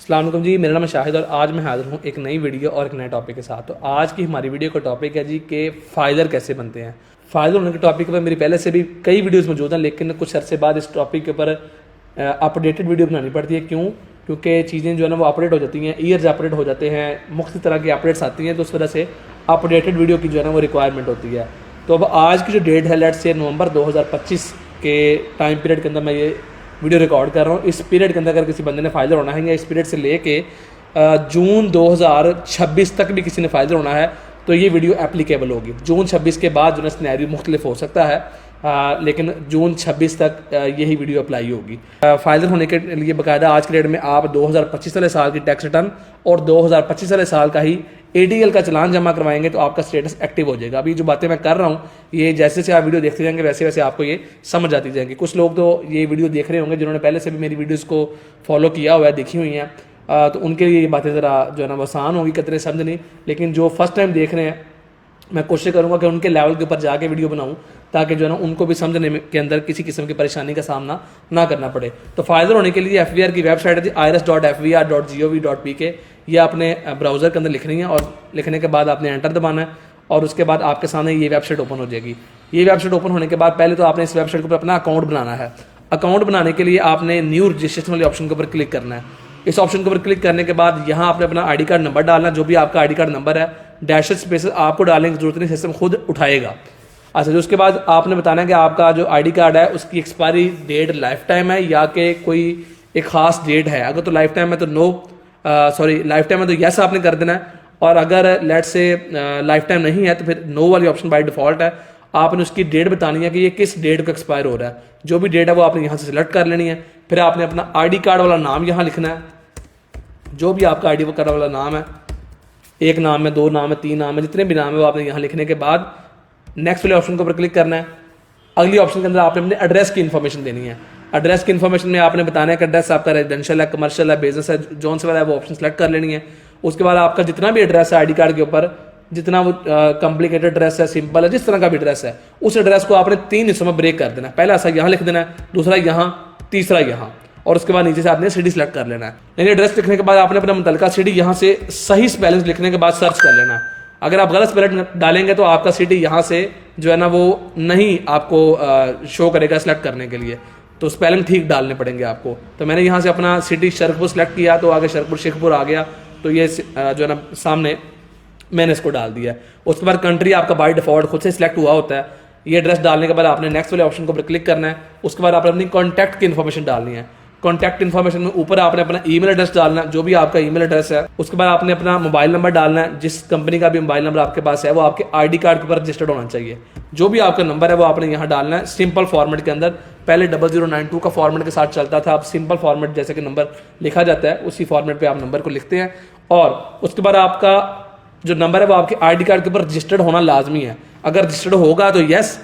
अस्सलाम वालेकुम जी, मेरा नाम है शाहिद और आज मैं हाज़िर हूँ एक नई वीडियो और एक नए टॉपिक के साथ। तो आज की हमारी वीडियो का टॉपिक है जी कि फ़ाइलर कैसे बनते हैं। फ़ाइलर होने के टॉपिक पर मेरी पहले से भी कई वीडियोस मौजूद हैं, लेकिन कुछ अरसे बाद इस टॉपिक के ऊपर अपडेटेड वीडियो बनानी पड़ती है। क्यों? क्योंकि चीज़ें जो है ना वो अपडेट हो जाती हैं, ईयर्स अपडेट हो जाते हैं, मुख्तलिफ तरह की अपडेट्स आती हैं, तो उस वजह से अपडेटेड वीडियो की जो है ना वो रिक्वायरमेंट होती है। तो अब आज की जो डेट है, लेट्स से नवंबर 2025 के टाइम पीरियड के अंदर मैं ये वीडियो रिकॉर्ड कर रहा हूँ। इस पीरियड के अंदर अगर किसी बंदे ने फ़ाइलर होना है या इस पीरियड से लेके जून 2026 तक भी किसी ने फ़ाइलर होना है तो ये वीडियो एप्लीकेबल होगी। जून 26 के बाद जो है सिनेरियो मुख्तलिफ हो सकता है, लेकिन जून 26 तक यही वीडियो अप्लाई होगी। फ़ाइलर होने के लिए बाकायदा आज के डेट में आप 2025 वाले साल की टैक्स रिटर्न और 2025 वाले साल का ही ATL का चालान जमा करवाएंगे तो आपका स्टेटस एक्टिव हो जाएगा। अभी जो बातें मैं कर रहा हूँ ये जैसे जैसे आप वीडियो देखते जाएंगे वैसे वैसे आपको ये समझ आती जाएंगी। कुछ लोग तो ये वीडियो देख रहे होंगे जिन्होंने पहले से भी मेरी वीडियोस को फॉलो किया हुआ है, देखी हुई हैं, तो उनके लिए ये बातें ज़रा जो है ना आसान होगी, कितने समझनी। लेकिन जो फर्स्ट टाइम देख रहे हैं मैं कोशिश करूँगा कि उनके लेवल के ऊपर जाके वीडियो बनाऊँ ताकि जो है ना उनको भी समझने के अंदर किसी किस्म की परेशानी का सामना ना करना पड़े। तो फ़ाइलर होने के लिए FVR की वेबसाइट है जी irs.fvr.gov.pk। ये आपने ब्राउज़र के अंदर लिखनी है और लिखने के बाद आपने एंटर दबाना है और उसके बाद आपके सामने ये वेबसाइट ओपन हो जाएगी। ये वेबसाइट ओपन होने के बाद पहले तो आपने इस वेबसाइट के ऊपर अपना अकाउंट बनाना है। अकाउंट बनाने के लिए आपने न्यू रजिस्ट्रेशन वाले ऑप्शन के ऊपर क्लिक करना है। इस ऑप्शन के ऊपर क्लिक करने के बाद यहाँ आपने अपना ID कार्ड नंबर डालना है, जो भी आपका ID कार्ड नंबर है, डैश स्पेस आपको डालने की जरूरत नहीं, सिस्टम खुद उठाएगा। अच्छा, जो उसके बाद आपने बताना है कि आपका जो ID कार्ड है उसकी एक्सपायरी डेट लाइफ टाइम है या कि कोई एक ख़ास डेट है। अगर तो लाइफ टाइम है तो लाइफ टाइम है तो यस आपने कर देना है, और अगर लेट से लाइफ टाइम नहीं है तो फिर नो वाली ऑप्शन बाय डिफ़ॉल्ट है। आपने उसकी डेट बतानी है कि ये किस डेट को एक्सपायर हो रहा है। जो भी डेट है वो आपने यहाँ से सिलेक्ट कर लेनी है। फिर आपने अपना ID कार्ड वाला नाम यहाँ लिखना है, जो भी आपका ID कार्ड वाला नाम है, एक नाम है, दो नाम है, तीन नाम है, जितने भी नाम है वो आपने यहाँ लिखने के बाद नेक्स्ट वाले ऑप्शन के ऊपर क्लिक करना है। अगली ऑप्शन के अंदर आपने अपने एड्रेस की इन्फॉर्मेशन देनी है। एड्रेस की इन्फॉर्मेशन में आपने बताना है कि एड्रेस आपका रेजिडेंशियल है, कमर्शियल है, बिजनेस है, जोन से वाला है, वो ऑप्शन सेलेक्ट कर लेनी है। उसके बाद आपका जितना भी एड्रेस है ID कार्ड के ऊपर, जितना वो कॉम्प्लिकेटेड एड्रेस है, सिंपल है, जिस तरह का भी एड्रेस है, उस एड्रेस को आपने 3 हिस्सों में ब्रेक कर देना है। पहला ऐसा यहाँ लिख देना है, दूसरा यहाँ, तीसरा यहाँ, और उसके बाद नीचे से आपने सिटी सेलेक्ट कर लेना है। यानी एड्रेस लिखने के बाद आपने अपना मुतल्लिका सिटी यहाँ से सही स्पेलिंग लिखने के बाद सर्च कर लेना है। अगर आप गलत स्पेलिंग डालेंगे तो आपका सिटी यहाँ से जो है ना वो नहीं आपको शो करेगा सेलेक्ट करने के लिए, तो स्पेलिंग ठीक डालने पड़ेंगे आपको। तो मैंने यहाँ से अपना सिटी शरकपुर सेलेक्ट किया तो आगे शरकपुर शेखपुर आ गया, तो ये जो है ना सामने मैंने इसको डाल दिया। उसके बाद कंट्री आपका बाय डिफॉल्ट खुद से सिलेक्ट हुआ होता है। ये एड्रेस डालने के बाद आपने नेक्स्ट वाले ऑप्शन के ऊपर क्लिक करना है। उसके बाद आपने अपनी कॉन्टैक्ट की इन्फॉर्मेशन डालनी है। कॉन्टैक्ट इन्फॉर्मेशन में ऊपर आपने अपना ईमेल एड्रेस डालना है, जो भी आपका ईमेल एड्रेस है। उसके बाद आपने अपना मोबाइल नंबर डालना है, जिस कंपनी का भी मोबाइल नंबर आपके पास है वो आपके ID कार्ड के ऊपर रजिस्टर्ड होना चाहिए। जो भी आपका नंबर है वो आपने यहाँ डालना है सिंपल फॉर्मेट के अंदर। पहले 0092 का फॉर्मेट के साथ चलता था, अब सिंपल फॉर्मेट जैसे कि नंबर लिखा जाता है उसी फॉर्मेट पर आप नंबर को लिखते हैं। और उसके बाद आपका जो नंबर है वो आपके ID कार्ड के ऊपर रजिस्टर्ड होना लाजमी है। अगर रजिस्टर्ड होगा तो यस,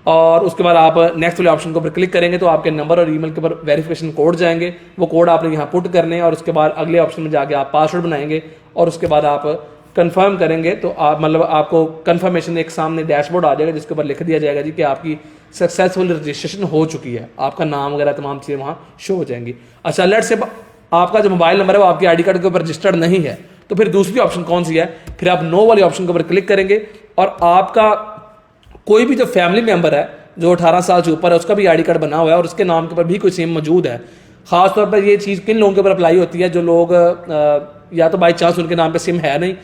और उसके बाद आप नेक्स्ट वाले ऑप्शन के ऊपर क्लिक करेंगे तो आपके नंबर और ईमेल के ऊपर वेरिफिकेशन कोड जाएंगे। वो कोड आपने यहाँ पुट करने हैं और उसके बाद अगले ऑप्शन में जाके आप पासवर्ड बनाएंगे और उसके बाद आप कंफर्म करेंगे तो आप मतलब आपको कंफर्मेशन एक सामने डैशबोर्ड आ जाएगा जिसके ऊपर लिख दिया जाएगा जी कि आपकी सक्सेसफुल रजिस्ट्रेशन हो चुकी है। आपका नाम वगैरह तमाम चीज़ें वहाँ शो हो जाएंगी। अच्छा, लेट से आपका जो मोबाइल नंबर है वो आपके ID कार्ड के ऊपर रजिस्टर्ड नहीं है तो फिर दूसरी ऑप्शन कौन सी है? फिर आप नो वाले ऑप्शन के ऊपर क्लिक करेंगे और आपका कोई भी जो फैमिली मेंबर है जो 18 साल से ऊपर है उसका भी ID कार्ड बना हुआ है और उसके नाम के ऊपर भी कोई सिम मौजूद है। खासतौर पर ये चीज़ किन लोगों के ऊपर अप्लाई होती है? जो लोग या तो बाई चांस उनके नाम पे सिम है नहीं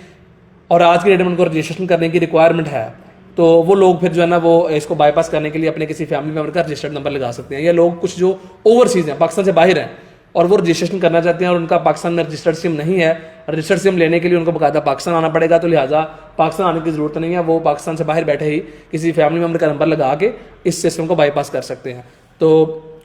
और आज की डेट में उनको रजिस्ट्रेशन करने की रिक्वायरमेंट है, तो वो लोग फिर जो है ना वो इसको बाईपास करने के लिए अपने किसी फैमिली मेंबर का रजिस्टर्ड नंबर लगा सकते हैं। या लोग कुछ जो ओवरसीज़ हैं, पाकिस्तान से बाहर हैं और वो रजिस्ट्रेशन करना चाहते हैं और उनका पाकिस्तान में रजिस्टर्ड सिम नहीं है, रजिस्टर्ड सिम लेने के लिए उनको बाकायदा पाकिस्तान आना पड़ेगा, तो लिहाजा पाकिस्तान आने की ज़रूरत नहीं है। वो पाकिस्तान से बाहर बैठे ही किसी फैमिली मेम्बर का नंबर लगा के इस सिस्टम को बाईपास कर सकते हैं। तो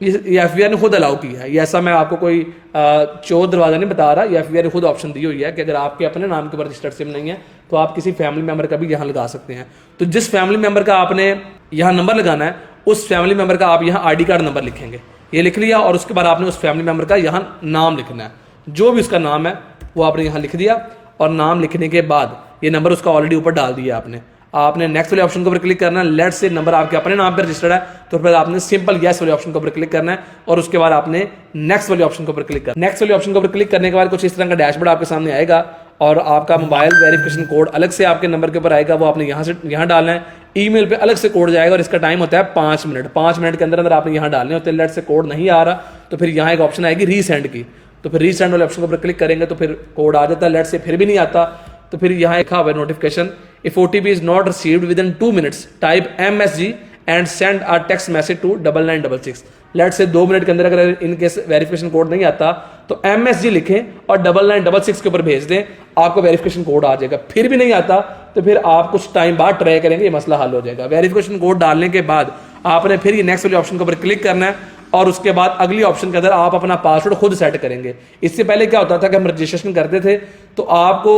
ये FVR ने खुद अलाउ किया है। ये ऐसा मैं आपको कोई चोर दरवाज़ा नहीं बता रहा। ये FVR ने खुद ऑप्शन दी हुई है कि अगर आपके अपने नाम के ऊपर रजिस्टर्ड सिम नहीं है तो आप किसी फैमिली मेम्बर का भी यहाँ लगा सकते हैं। तो जिस फैमिली मेम्बर का आपने यहाँ नंबर लगाना है उस फैमिली मेम्बर का आप यहाँ ID कार्ड नंबर लिखेंगे। ये लिख लिया और उसके बाद आपने उस फैमिली मेम्बर का यहाँ नाम लिखना है। जो भी उसका नाम है वो आपने यहाँ लिख दिया और नाम लिखने के बाद ये नंबर उसका ऑलरेडी ऊपर डाल दिया आपने। आपने नेक्स्ट वाले ऑप्शन के ऊपर क्लिक करना है। लेट्स से नंबर आपके अपने नाम पर रजिस्टर्ड है तो फिर आपने सिंपल यस वाले ऑप्शन के ऊपर क्लिक करना है और उसके बाद आपने नेक्स्ट वाले ऑप्शन के ऊपर क्लिक करना है। नेक्स्ट वाले ऑप्शन के ऊपर क्लिक करने के बाद कुछ इस तरह का डैशबोर्ड आपके सामने आएगा और आपका मोबाइल वेरिफिकेशन कोड अलग से आपके नंबर के ऊपर आएगा, वो आपने यहाँ डालना है। ईमेल पे अलग से कोड जाएगा और इसका टाइम होता है 5 मिनट। 5 मिनट के अंदर अंदर आपने यहाँ डालने होते हैं। लेट से कोड नहीं आ रहा तो फिर यहाँ एक ऑप्शन आएगी रीसेंड की, तो फिर रीसेंड वाले ऑप्शन के ऊपर क्लिक करेंगे तो फिर कोड आ जाता है। लेट से फिर भी नहीं आता तो फिर यहाँ लिखा हुआ है notification, if OTP is not received within 2 minutes type MSG and send a text message to 9966। Late से 2 मिनट के अंदर अगर इनकेस वेरिफिकेशन कोड नहीं आता तो MSG लिखें और 9966 के ऊपर भेज दें, आपको वेरिफिकेशन कोड आ जाएगा। फिर भी नहीं आता तो फिर आप कुछ टाइम बाद ट्राई करेंगे, ये मसला हल हो जाएगा। वेरिफिकेशन कोड डालने के बाद आपने फिर ये नेक्स्ट वाले ऑप्शन के ऊपर क्लिक करना है और उसके बाद अगली ऑप्शन के अंदर आप अपना पासवर्ड खुद सेट करेंगे। इससे पहले क्या होता था कि हम रजिस्ट्रेशन करते थे तो आपको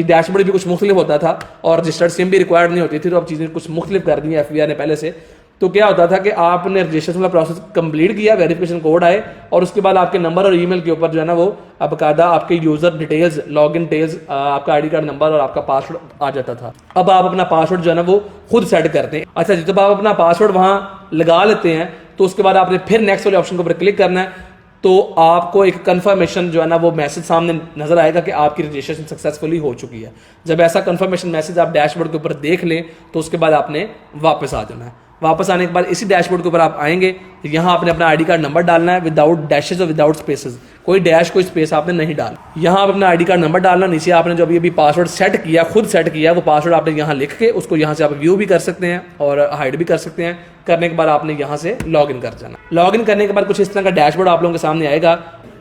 डैशबोर्ड भी कुछ मुख्तलिफ होता था और रजिस्टर्ड सिम भी रिक्वायर्ड नहीं होती थी, तो अब चीज़ें कुछ मुख्तलिफ कर दी है FBR ने पहले से। तो क्या होता था कि आपने रजिस्ट्रेशन वाला प्रोसेस कंप्लीट किया, वेरिफिकेशन कोड आए और उसके बाद आपके नंबर और ईमेल के ऊपर जो है ना वो बाकायदा आपके यूजर डिटेल्स, लॉगिन डिटेल्स, आपका ID कार्ड नंबर और आपका पासवर्ड आ जाता था। अब आप अपना पासवर्ड जो है ना वो खुद सेट करते हैं। अच्छा जी, जब आप अपना पासवर्ड वहाँ लगा लेते हैं तो उसके बाद आपने फिर नेक्स्ट वाले ऑप्शन के ऊपर क्लिक करना है तो आपको एक कंफर्मेशन जो है ना वो मैसेज सामने नजर आएगा कि आपकी रजिस्ट्रेशन सक्सेसफुली हो चुकी है। जब ऐसा कंफर्मेशन मैसेज आप डैशबोर्ड के ऊपर देख लें तो उसके बाद आपने वापस आ जाना है। वापस आने के बाद इसी डैशबोर्ड के ऊपर आप आएंगे, यहाँ आपने अपना ID कार्ड नंबर डालना है विदाउट डैशेज और विदाउट स्पेसेस, कोई डैश कोई स्पेस आपने नहीं डालना। यहाँ आप अपना ID कार्ड नंबर डालना, नीचे आपने जो अभी पासवर्ड सेट किया, खुद सेट किया, वो पासवर्ड आपने यहाँ लिख के उसको यहाँ से आप व्यू भी कर सकते हैं और हाइड भी कर सकते हैं। करने के बाद आपने यहाँ से लॉगिन कर जाना। लॉगिन करने के बाद कुछ इस तरह का डैशबोर्ड आप लोगों के सामने आएगा।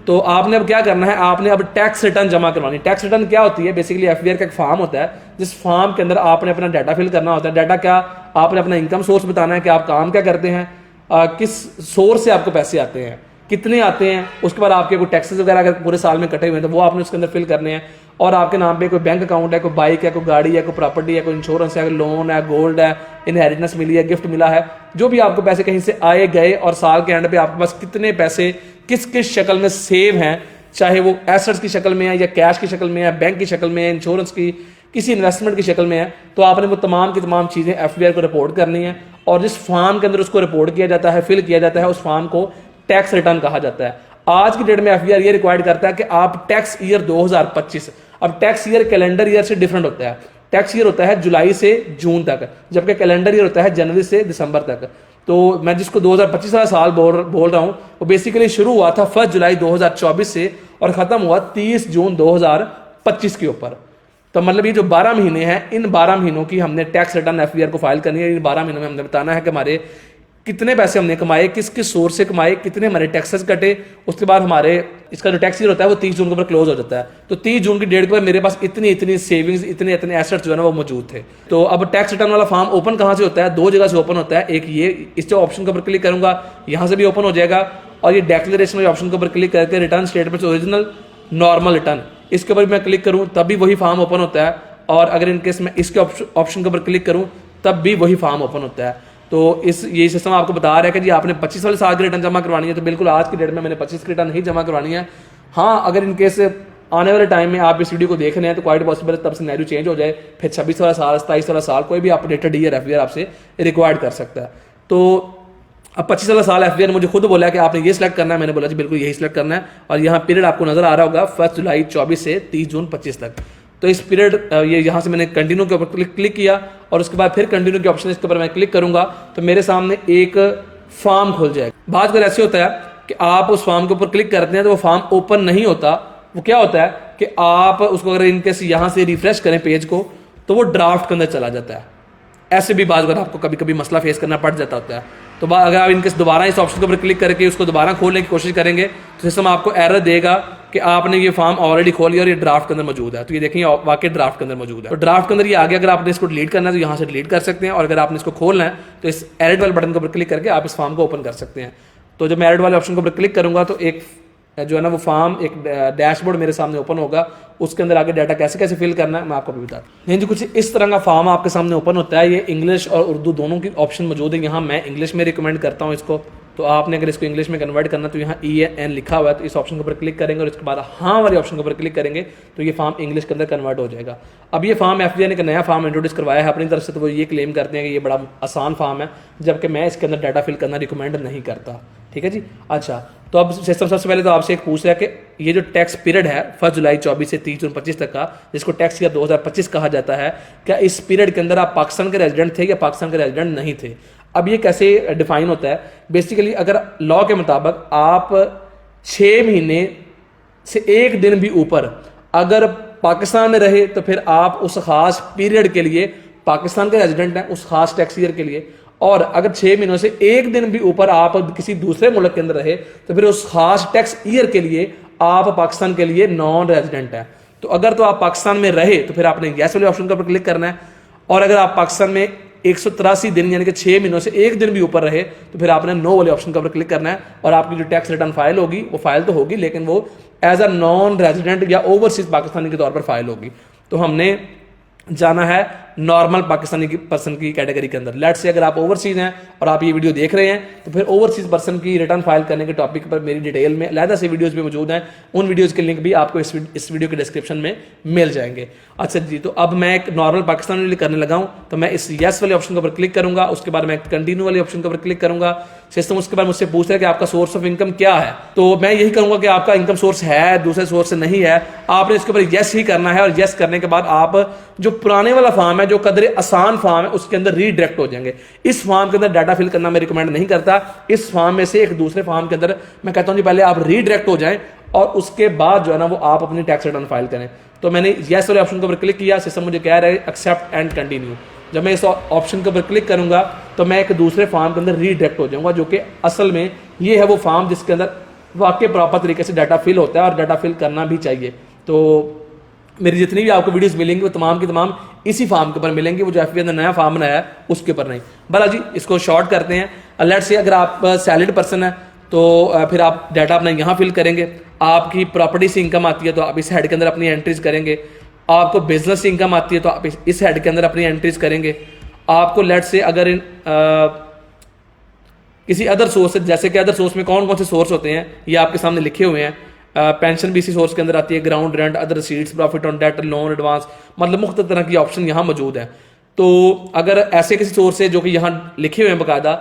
तो आपने अब क्या करना है, आपने अब टैक्स रिटर्न जमा करवानी। टैक्स रिटर्न क्या होती है, बेसिकली FBR का एक फॉर्म होता है जिस फॉर्म के अंदर आपने अपना डाटा फिल करना होता है। डाटा क्या, आपने अपना इनकम सोर्स बताना है कि आप काम क्या करते हैं, किस सोर्स से आपको पैसे आते हैं, कितने आते हैं, उसके बाद आपके कोई टैक्सेस वगैरह अगर पूरे साल में कटे हुए हैं तो वो आपने उसके अंदर फिल करने हैं। और आपके नाम पे कोई बैंक अकाउंट है, कोई बाइक है, कोई गाड़ी है, कोई प्रॉपर्टी है, कोई इंश्योरेंस है, लोन है, गोल्ड है, इनहेरिटेंस मिली है, गिफ्ट मिला है, जो भी आपको पैसे कहीं से आए गए और साल के एंड पे आपके पास कितने पैसे किस किस शक्ल में सेव हैं, चाहे वो एसेट्स की शक्ल में है या कैश की शक्ल में है, बैंक की शक्ल में है, इंश्योरेंस की, किसी इन्वेस्टमेंट की शक्ल में है, तो आपने वो तमाम की तमाम चीज़ें FBR को रिपोर्ट करनी है। और जिस फॉर्म के अंदर उसको रिपोर्ट किया जाता है, फिल किया जाता है, उस फॉर्म को टैक्स रिटर्न कहा जाता है। आज की डेट में FBR ये रिक्वायर्ड करता है कि आप टैक्स ईयर 2025, अब टैक्स ईयर कैलेंडर ईयर से डिफरेंट होता है। टैक्स ईयर होता है जुलाई से जून तक, जबकि कैलेंडर ईयर होता है जनवरी से दिसंबर तक। तो मैं जिसको 2025 वाला साल बोल रहा हूँ वो बेसिकली शुरू हुआ था 1 जुलाई 2024 से और ख़त्म हुआ 30 जून 2025 के ऊपर। तो मतलब ये जो 12 महीने हैं, इन 12 महीनों की हमने टैक्स रिटर्न FBR को फाइल करनी है। इन 12 महीनों में हमने बताना है कि हमारे कितने पैसे हमने कमाए, किस किस सोर्स से कमाए, कितने हमारे टैक्सेस कटे। उसके बाद हमारे इसका जो टैक्स ईयर होता है वो 30 जून के ऊपर क्लोज हो जाता है। तो 30 जून की डेट के बाद मेरे पास इतनी सेविंग्स, इतने एसेट्स जो है ना वो मौजूद थे। तो अब टैक्स रिटर्न वाला फॉर्म ओपन कहाँ से होता है, 2 जगह से ओपन होता है। एक ये इस जो ऑप्शन के ऊपर क्लिक करूंगा यहाँ से भी ओपन हो जाएगा, और ये डिक्लेरेशन वाले ऑप्शन के ऊपर क्लिक करके return statement original normal return, इसके ऊपर मैं क्लिक करूँ तब भी वही फॉर्म ओपन होता है। और अगर इनकेस मैं इसके ऑप्शन के ऊपर क्लिक करूँ तब भी वही फॉर्म ओपन होता है। तो ये सिस्टम आपको बता रहा है कि जी आपने 25 वाले साल की रिटर्न जमा करवानी है, तो बिल्कुल आज की डेट में मैंने 25 की रिटर्न ही जमा करवानी है। हाँ, अगर इनकेस आने वाले टाइम में आप इस वीडियो को देख रहे हैं तो क्वाइट पॉसिबल तब सिनेरियो चेंज हो जाए, फिर 26 वाला साल, 27 वाला साल, कोई भी अपडेटेड ईयर FBR आपसे रिक्वायर्ड कर सकता है। तो अब 25 वाला साल FBR ने मुझे खुद बोला कि आपने ये सिलेक्ट करना है। मैंने बोला जी बिल्कुल यही सिलेक्ट करना है। और यहाँ पीरियड आपको नजर आ रहा होगा 1 जुलाई 24 से 30 जून 25 तक। तो इस पीरियड ये यहाँ से मैंने कंटिन्यू के ऊपर क्लिक किया और उसके बाद फिर कंटिन्यू के ऑप्शन इसके ऊपर मैं क्लिक करूंगा तो मेरे सामने एक फॉर्म खुल जाएगा। बात कर ऐसे होता है कि आप उस फॉर्म के ऊपर क्लिक करते हैं तो वो फॉर्म ओपन नहीं होता। वो क्या होता है कि आप उसको अगर इनकेस यहाँ से रिफ्रेश करें पेज को तो वो ड्राफ्ट के अंदर चला जाता है। ऐसे भी बात अगर आपको कभी कभी मसला फेस करना पड़ जाता होता है। तो अगर आप इनकेस दोबारा इस ऑप्शन के ऊपर क्लिक करके उसको दोबारा खोलने की कोशिश करेंगे तो सिस्टम आपको एरर देगा कि आपने ये फॉर्म ऑलरेडी खोल लिया और ये ड्राफ्ट के अंदर मौजूद है। तो ये देखें वाकई ड्राफ्ट के अंदर मौजूद है। तो ड्राफ्ट के अंदर ये आ गया। अगर आपने इसको डिलीट करना है तो यहाँ से डिलीट कर सकते हैं, और अगर आपने इसको खोलना है तो इस एडिट वाले बटन के ऊपर क्लिक करके आप इस फॉर्म को ओपन कर सकते हैं। तो जब मैं एडिट वाले ऑप्शन के ऊपर क्लिक करूंगा तो एक जो है ना वो फॉर्म, एक डैशबोर्ड मेरे सामने ओपन होगा। उसके अंदर आगे डाटा कैसे कैसे फिल करना है मैं आपको भी बता दूँ। जी कुछ इस तरह का फॉर्म आपके सामने ओपन होता है। ये इंग्लिश और उर्दू दोनों की ऑप्शन मौजूद है। यहाँ मैं इंग्लिश में रिकमेंड करता हूँ इसको। तो आपने अगर इसको इंग्लिश में कन्वर्ट करना तो यहाँ EN लिखा हुआ है, तो इस ऑप्शन के ऊपर क्लिक करेंगे और इसके बाद हाँ वाले ऑप्शन के ऊपर क्लिक करेंगे तो ये फॉर्म इंग्लिश के अंदर कन्वर्ट हो जाएगा। अब ये फॉर्म FDI ने एक नया फॉर्म इंट्रोड्यूस करवाया है अपनी तरफ से, तो वो ये क्लेम करते हैं कि ये बड़ा आसान फॉर्म है, जबकि मैं इसके अंदर डाटा फिल करना रिकमेंड नहीं करता। ठीक है जी। अच्छा, तो अब सिस्टम सबसे पहले तो आपसे एक पूछ रहा है कि ये जो टैक्स पीरियड है 1 जुलाई 24 से 30 जून 25 तक का, जिसको टैक्स ईयर 2025 कहा जाता है, क्या इस पीरियड के अंदर आप पाकिस्तान के रेजिडेंट थे या पाकिस्तान के रेजिडेंट नहीं थे? अब ये कैसे डिफाइन होता है? बेसिकली अगर लॉ के मुताबिक आप 6 महीने से 1 दिन भी ऊपर अगर पाकिस्तान में रहे तो फिर आप उस खास पीरियड के लिए पाकिस्तान के रेजिडेंट हैं, उस खास टैक्स ईयर के लिए। और अगर 6 महीनों से 1 दिन भी ऊपर आप किसी दूसरे मुल्क के अंदर रहे तो फिर उस खास टैक्स ईयर के लिए आप पाकिस्तान के लिए नॉन रेजिडेंट हैं। तो अगर तो आप पाकिस्तान में रहे तो फिर आपने यस वाले ऑप्शन के ऊपर क्लिक करना है, और अगर आप पाकिस्तान में 183 दिन यानी कि 6 महीनों से 1 दिन भी ऊपर रहे तो फिर आपने नो वाले ऑप्शन के ऊपर क्लिक करना है, और आपकी जो टैक्स रिटर्न फाइल होगी वो फाइल तो होगी लेकिन वो एज अ नॉन रेजिडेंट या ओवरसीज पाकिस्तानी के तौर पर फाइल होगी। तो हमने जाना है नॉर्मल पाकिस्तानी की पर्सन की कैटेगरी के अंदर। लेट्स से अगर आप ओवरसीज हैं और आप ये वीडियो देख रहे हैं तो फिर ओवरसीज पर्सन की रिटर्न फाइल करने के टॉपिक पर मेरी डिटेल में अलहदा से वीडियोस भी मौजूद हैं, उन वीडियोस के लिंक भी आपको इस वीडियो के डिस्क्रिप्शन में मिल जाएंगे। अच्छा जी, तो अब मैं एक नॉर्मल पाकिस्तानी लिए करने लगा हूं, तो मैं इस यस वाले ऑप्शन के ऊपर क्लिक करूंगा, उसके बाद मैं कंटिन्यू वाले ऑप्शन के ऊपर क्लिक करूंगा। सिस्टम उसके बाद मुझसे पूछ रहा है कि आपका सोर्स ऑफ इनकम क्या है, तो मैं यही कहूंगा कि आपका इनकम सोर्स है, दूसरे सोर्स से नहीं है। आपने इसके ऊपर यस ही करना है, और यस करने के बाद आप जो पुराने वाला फॉर्म है, जो कदर आसान फॉर्म है, उसके अंदर रीडायरेक्ट हो जाएंगे। इस फॉर्म के अंदर डाटा फिल करना मैं रिकमेंड नहीं करता। इस फॉर्म में से एक दूसरे फॉर्म के अंदर मैं कहता हूं जी पहले आप रीडायरेक्ट हो जाएं और उसके बाद जो है ना वो आप अपनी टैक्स रिटर्न फाइल करें। तो मैंने यस वाले ऑप्शन के ऊपर क्लिक किया, सिस्टम मुझे कह रहा है एक्सेप्ट एंड कंटिन्यू। जब मैं इस ऑप्शन के ऊपर क्लिक करूंगा तो मैं एक दूसरे फॉर्म के अंदर रीडायरेक्ट हो जाऊंगा, जो कि असल में ये है वो फॉर्म जिसके अंदर वाकई प्रॉपर तरीके से डाटा फिल होता है और डाटा फिल करना भी चाहिए। तो मेरी जितनी भी आपको वीडियोस मिलेंगी वो तमाम की तमाम इसी फॉर्म के ऊपर मिलेंगी, वो जो FBI ने नया फॉर्म बनाया है उसके ऊपर नहीं। भला जी इसको शॉर्ट करते हैं। लेट्स से अगर आप सैलरीड पर्सन है तो फिर आप डाटा अपना यहाँ फिल करेंगे। आपकी प्रॉपर्टी से इनकम आती है तो आप इस हेड के अंदर अपनी एंट्रीज करेंगे। आपको बिजनेस से इनकम आती है तो आप इस हेड के अंदर अपनी एंट्रीज करेंगे। आपको लेट्स से अगर किसी अदर सोर्स, जैसे कि अदर सोर्स में कौन कौन से सोर्स होते हैं ये आपके सामने लिखे हुए हैं। पेंशन भी इसी सोर्स के अंदर आती है, ground rent, other receipts, profit on debt, loan advance, मतलब मुख्तलिफ तरह की ऑप्शन यहाँ मौजूद है। तो अगर ऐसे किसी सोर्स है जो कि यहाँ लिखे हुए हैं बाकायदा,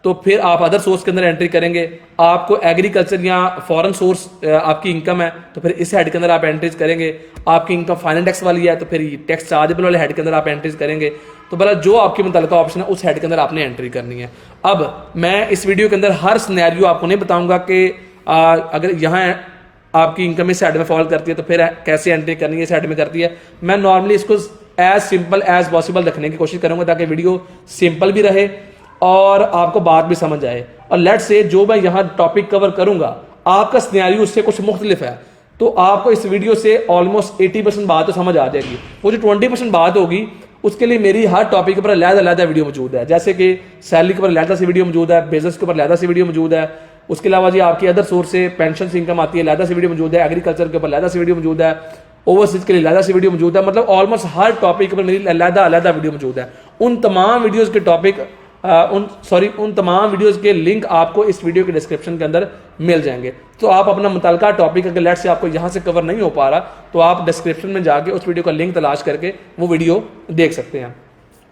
तो फिर आप अदर सोर्स के अंदर एंट्री करेंगे। आपको एग्रीकल्चर या फॉरेन सोर्स आपकी इनकम है तो फिर इस हेड के अंदर आप एंट्रीज करेंगे। आपकी इनकम फाइनल टैक्स वाली है तो फिर टैक्स चार्जेबल वाले हेड के अंदर आप एंट्रीज करेंगे। तो भला जो आपकी मुतल्लिका ऑप्शन है उस हेड के अंदर आपने एंट्री करनी है। अब मैं इस वीडियो के अंदर हर सिनेरियो आपको नहीं बताऊंगा कि अगर यहाँ आपकी इनकम इस साइड में फॉल करती है तो फिर कैसे एंट्री करनी है, इस साइड में करती है। मैं नॉर्मली इसको एज सिंपल एज पॉसिबल रखने की कोशिश करूंगा ताकि वीडियो सिंपल भी रहे और आपको बात भी समझ आए। और लेट्स से जो मैं यहाँ टॉपिक कवर करूंगा आपका सिनेरियो उससे कुछ मुख्तलिफ है, तो आपको इस वीडियो से ऑलमोस्ट 80% बात तो समझ आ जाएगी। वो जो 20% बात होगी उसके लिए मेरी हर टॉपिक के ऊपर अलग-अलग वीडियो मौजूद है, जैसे कि सैलरी के ऊपर अलग से वीडियो मौजूद है, बिजनेस के ऊपर अलग से वीडियो मौजूद है। उसके अलावा जी आपकी अदर सोर्स से पेंशन से इनकम आती है, अलग से वीडियो मौजूद है। एग्रीकल्चर के ऊपर अलग से वीडियो मौजूद है, ओवरसीज के लिए अलग से वीडियो मौजूद है। मतलब ऑलमोस्ट हर टॉपिक पर मेरी अलग वीडियो मौजूद है। उन तमाम वीडियोस के टॉपिक उन तमाम वीडियोस के लिंक आपको इस वीडियो के डिस्क्रिप्शन के अंदर मिल जाएंगे। तो आप अपना मुतल्लिका टॉपिक अगर लेट से आपको यहाँ से कवर नहीं हो पा रहा तो आप डिस्क्रिप्शन में जाके उस वीडियो का लिंक तलाश करके वो वीडियो देख सकते हैं।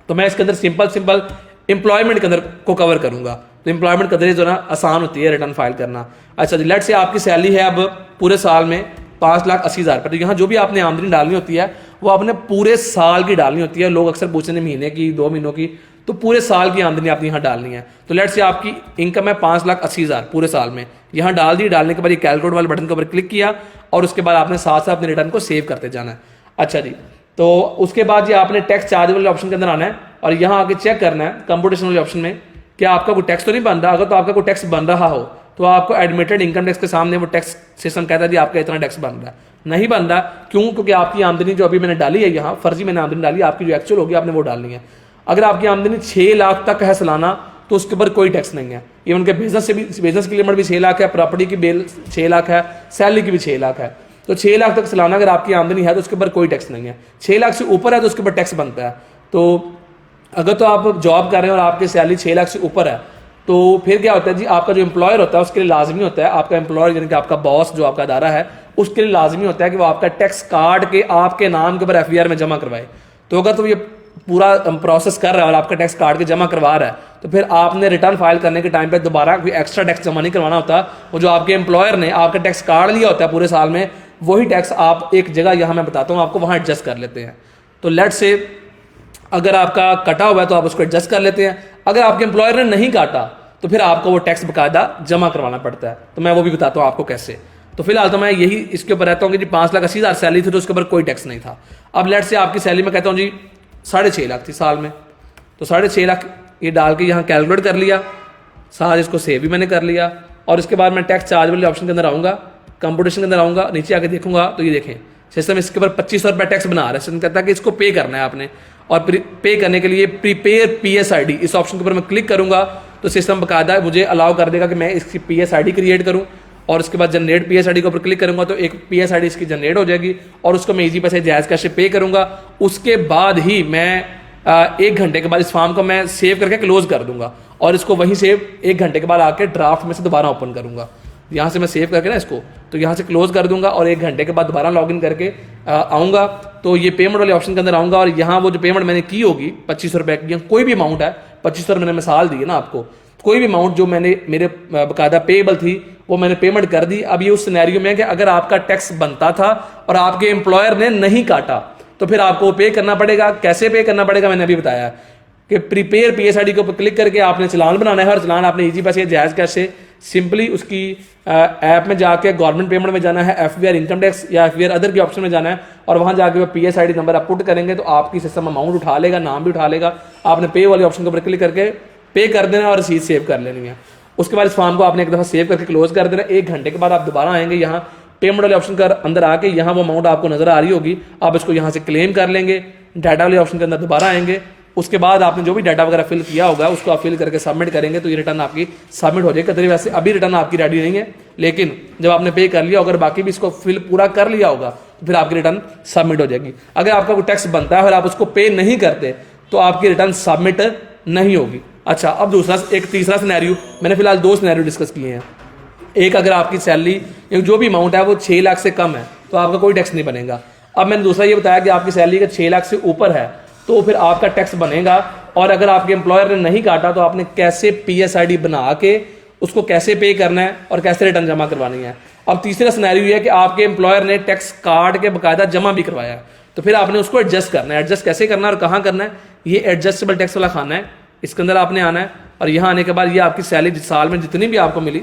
तो मैं इसके अंदर सिंपल एम्प्लॉयमेंट के अंदर को कवर करूंगा। तो एम्प्लॉयमेंट कदर जो ना आसान होती है रिटर्न फाइल करना। अच्छा जी, लेट से आपकी सैलरी है अब पूरे साल में 5,80,000 रुपये। तो यहाँ जो भी आपने आमदनी डालनी होती है वो आपने पूरे साल की डालनी होती है। लोग अक्सर पूछते हैं महीने की, 2 महीनों की, तो पूरे साल की आमदनी आपने यहाँ डालनी है। तो लेट से आपकी इनकम है 5,80,000 पूरे साल में, यहाँ डाल दी। डालने के बाद ये कैलकुलेट वाले बटन के ऊपर क्लिक किया और उसके बाद आपने साथ साथ अपने रिटर्न को सेव करते जाना है। अच्छा जी, तो उसके बाद ये आपने टैक्स चार्ज वाले ऑप्शन के अंदर आना है और यहाँ आके चेक करना है कंप्यूटेशन वाले ऑप्शन में कि आपका कोई टैक्स तो नहीं बन रहा। अगर तो आपका कोई टैक्स बन रहा हो तो आपको एडमिटेड इनकम टैक्स के सामने वो टैक्स सिस्टम कहता है जी आपका इतना टैक्स बन रहा है। नहीं बन रहा क्यों? क्योंकि आपकी आमदनी जो अभी मैंने डाली है यहाँ फर्जी मैंने आमदनी डाली, आपकी जो एक्चुअल होगी आपने वो डालनी है। अगर आपकी आमदनी 6 लाख तक है सालाना तो उसके ऊपर कोई टैक्स नहीं है। इवन के बिजनेस से भी, बिजनेस की लिमिट भी 6 लाख है, प्रॉपर्टी की बिल 6 लाख है, सैलरी की भी 6 लाख है। तो 6 लाख तक सालाना अगर आपकी आमदनी है तो उसके ऊपर कोई टैक्स नहीं है। 6 लाख से ऊपर है तो उसके ऊपर टैक्स बनता है। तो अगर तो आप जॉब कर रहे हैं और आपकी सैलरी 6 लाख से ऊपर है तो फिर क्या होता है जी, आपका जो एम्प्लॉयर होता है उसके लिए लाजमी होता है, आपका एम्प्लॉयर यानी कि आपका बॉस जो आपका अदारा है उसके लिए लाजमी होता है कि वो आपका टैक्स काट के आपके नाम के ऊपर एफआईआर में जमा करवाए। तो अगर तो ये पूरा प्रोसेस कर रहा है और आपका टैक्स काट के जमा करवा रहा है, तो फिर आपने रिटर्न फाइल करने के टाइम पे दोबारा कोई एक्स्ट्रा टैक्स जमा नहीं करवाना होता। वो जो आपके एम्प्लॉयर ने आपका टैक्स काट लिया होता है पूरे साल में, वही टैक्स आप एक जगह, यहाँ मैं बताता हूँ आपको, वहाँ एडजस्ट कर लेते हैं। तो लेट से अगर आपका कटा हुआ है तो आप उसको एडजस्ट कर लेते हैं। अगर आपके एम्प्लॉयर ने नहीं काटा तो फिर आपको वो टैक्स बकायदा जमा करवाना पड़ता है। तो मैं वो भी बताता हूँ आपको कैसे। तो फिलहाल तो मैं यही इसके ऊपर रहता हूँ कि जी 5,80,000 सैलरी थी तो उसके ऊपर कोई टैक्स नहीं था। अब लेट से आपकी सैलरी में कहता हूँ जी 6.5 लाख थी साल में, तो 6.5 लाख ये डाल के यहाँ कैलकुलेट कर लिया, साथ इसको सेव भी मैंने कर लिया। और इसके बाद मैं टैक्स चार्ज वाले ऑप्शन के अंदर आऊँगा, कंप्यूटेशन के अंदर आऊँगा, नीचे आके देखूंगा तो ये देखें सिस्टम इसके ऊपर 2500 रुपये टैक्स बना रहा है। सिस्टम कहता है कि इसको पे करना है आपने, और पे करने के लिए प्रीपेयर PSID इस ऑप्शन के ऊपर मैं क्लिक करूंगा तो सिस्टम बकायदा मुझे अलाउ कर देगा कि मैं इसकी PSID क्रिएट करूं। और उसके बाद जनरेट PSID के ऊपर क्लिक करूंगा तो एक PSID इसकी जनरेट हो जाएगी और उसको मैं ईजी पैसे जायज़ कैश से पे करूंगा। उसके बाद ही मैं 1 घंटे के बाद इस फॉर्म को मैं सेव करके क्लोज कर दूंगा और इसको वहीं से 1 घंटे के बाद आके ड्राफ्ट में से दोबारा ओपन करूंगा। यहाँ से मैं सेव करके ना इसको तो यहाँ से क्लोज कर दूंगा और 1 घंटे के बाद दोबारा लॉगिन करके आऊँगा तो ये पेमेंट वाले ऑप्शन के अंदर आऊँगा और यहाँ वो जो पेमेंट मैंने की होगी 2500 रुपये की, कोई भी अमाउंट है, 2500 मैंने मिसाल दी है ना आपको, कोई भी अमाउंट जो मैंने मेरे बकायदा पेएबल थी वो मैंने पेमेंट कर दी। अब ये उस सिनेरियो में है कि अगर आपका टैक्स बनता था और आपके एम्प्लॉयर ने नहीं काटा तो फिर आपको पे करना पड़ेगा। कैसे पे करना पड़ेगा मैंने अभी बताया कि प्रीपेयर PSID के ऊपर क्लिक करके आपने चलान बनाना है और चलान आपने ईजी पैसे जायज़ कैश से सिंपली उसकी ऐप में जाके गवर्नमेंट पेमेंट में जाना है, FBR इनकम टैक्स या FBR अदर के ऑप्शन में जाना है और वहाँ जाके वो PSID नंबर आप पुट करेंगे तो आपकी सिस्टम अमाउंट उठा लेगा, नाम भी उठा लेगा। आपने पे वाले ऑप्शन के ऊपर क्लिक करके पे कर देना और रसीद सेव कर लेनी है। उसके बाद इस फॉर्म को आपने एक दफ़ा सेव करके क्लोज कर देना। 1 घंटे के बाद आप दोबारा आएंगे, यहाँ पेमेंट वाले ऑप्शन के अंदर आके यहाँ वो अमाउंट आपको नजर आ रही होगी, आप इसको यहाँ से क्लेम कर लेंगे। डाटा वाले ऑप्शन के अंदर दोबारा आएंगे, उसके बाद आपने जो भी डाटा वगैरह फिल किया होगा उसको आप फिल करके सबमिट करेंगे तो ये रिटर्न आपकी सबमिट हो जाएगी। कतरी वैसे अभी रिटर्न आपकी रेडी नहीं है, लेकिन जब आपने पे कर लिया, अगर बाकी भी इसको फिल पूरा कर लिया होगा तो फिर आपकी रिटर्न सबमिट हो जाएगी। अगर आपका कोई टैक्स बनता है और आप उसको पे नहीं करते तो आपकी रिटर्न सबमिट नहीं होगी। अच्छा, अब दूसरा एक तीसरा सिनेरियो, मैंने फिलहाल 2 सिनेरियो डिस्कस किए हैं। एक, अगर आपकी सैलरी जो भी अमाउंट है वो 6 लाख से कम है तो आपका कोई टैक्स नहीं बनेगा। अब मैंने दूसरा ये बताया कि आपकी सैलरी का 6 लाख से ऊपर है तो फिर आपका टैक्स बनेगा। और अगर आपके एम्प्लॉयर ने नहीं काटा तो आपने कैसे PSID बना के उसको कैसे पे करना है और कैसे रिटर्न जमा करवानी है। अब तीसरा सिनेरियो ये है कि आपके एम्प्लॉयर ने टैक्स काट के बाकायदा जमा भी करवाया है तो फिर आपने उसको एडजस्ट करना है। एडजस्ट कैसे करना है और कहाँ करना है, ये एडजस्टेबल टैक्स वाला खाना है, इसके अंदर आपने आना है और यहाँ आने के बाद ये आपकी सैलरी साल में जितनी भी आपको मिली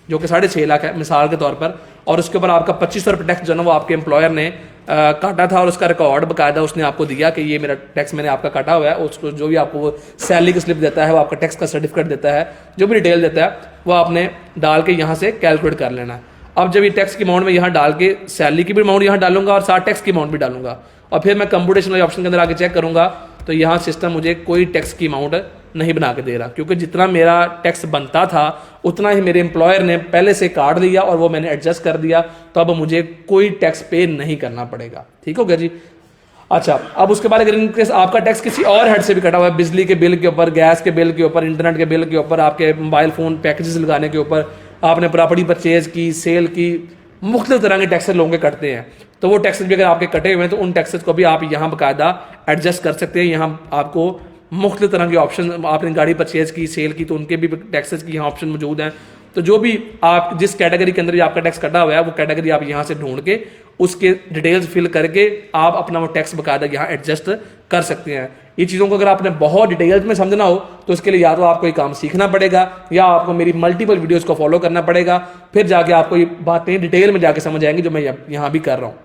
जो कि 6.5 लाख है मिसाल के तौर पर, और उसके ऊपर आपका 2500 रुपये टैक्स जो है वो आपके एम्प्लॉयर ने काटा था और उसका रिकॉर्ड बाकायदा उसने आपको दिया कि ये मेरा टैक्स मैंने आपका काटा हुआ है। उसको जो भी आपको वो सैलरी की स्लिप देता है, वो आपका टैक्स का सर्टिफिकेट देता है, जो भी डिटेल देता है वो आपने डाल के यहाँ से कैलकुलेट कर लेना है। अब जब ये टैक्स की अमाउंट में यहाँ डाल के सैलरी की भी अमाउंट यहाँ डालूंगा और साथ टैक्स की अमाउंट भी डालूंगा और फिर मैं कंप्यूटेशन वाले ऑप्शन के अंदर आके चेक करूँगा तो यहाँ सिस्टम मुझे कोई टैक्स की अमाउंट नहीं बना के दे रहा, क्योंकि जितना मेरा टैक्स बनता था उतना ही मेरे एम्प्लॉयर ने पहले से काट लिया और वो मैंने एडजस्ट कर दिया, तो अब मुझे कोई टैक्स पे नहीं करना पड़ेगा। ठीक हो गया जी। अच्छा, अब उसके बाद अगर इनकेस आपका टैक्स किसी और हेड से भी कटा हुआ है, बिजली के बिल के ऊपर, गैस के बिल के ऊपर, इंटरनेट के बिल के ऊपर, आपके मोबाइल फ़ोन पैकेजेस लगाने के ऊपर, आपने प्रॉपर्टी परचेज की, सेल की, मुख्तलिफ तरह के टैक्सेस लोगों के कटते हैं, तो वो टैक्सेस भी अगर आपके कटे हुए हैं तो उन टैक्सेस को भी आप यहाँ बाकायदा एडजस्ट कर सकते हैं। यहाँ आपको मुख्तलिफ तरह के ऑप्शन, आपने गाड़ी परचेज की, सेल की, तो उनके भी टैक्सेस की यहाँ ऑप्शन मौजूद हैं। तो जो भी आप जिस कैटेगरी के अंदर आपका टैक्स कटा हुआ है वो कैटेगरी आप यहाँ से ढूंढ के उसके डिटेल्स फिल करके आप अपना वो टैक्स बाकायदा यहाँ एडजस्ट कर सकते हैं। ये चीज़ों को अगर आपने बहुत डिटेल्स में समझना हो तो उसके लिए या तो आपको ये काम सीखना पड़ेगा या आपको मेरी मल्टीपल वीडियोस को फॉलो करना पड़ेगा, फिर जाके आपको ये बातें डिटेल में जाके समझ आएंगी जो मैं यहाँ भी कर रहा हूँ।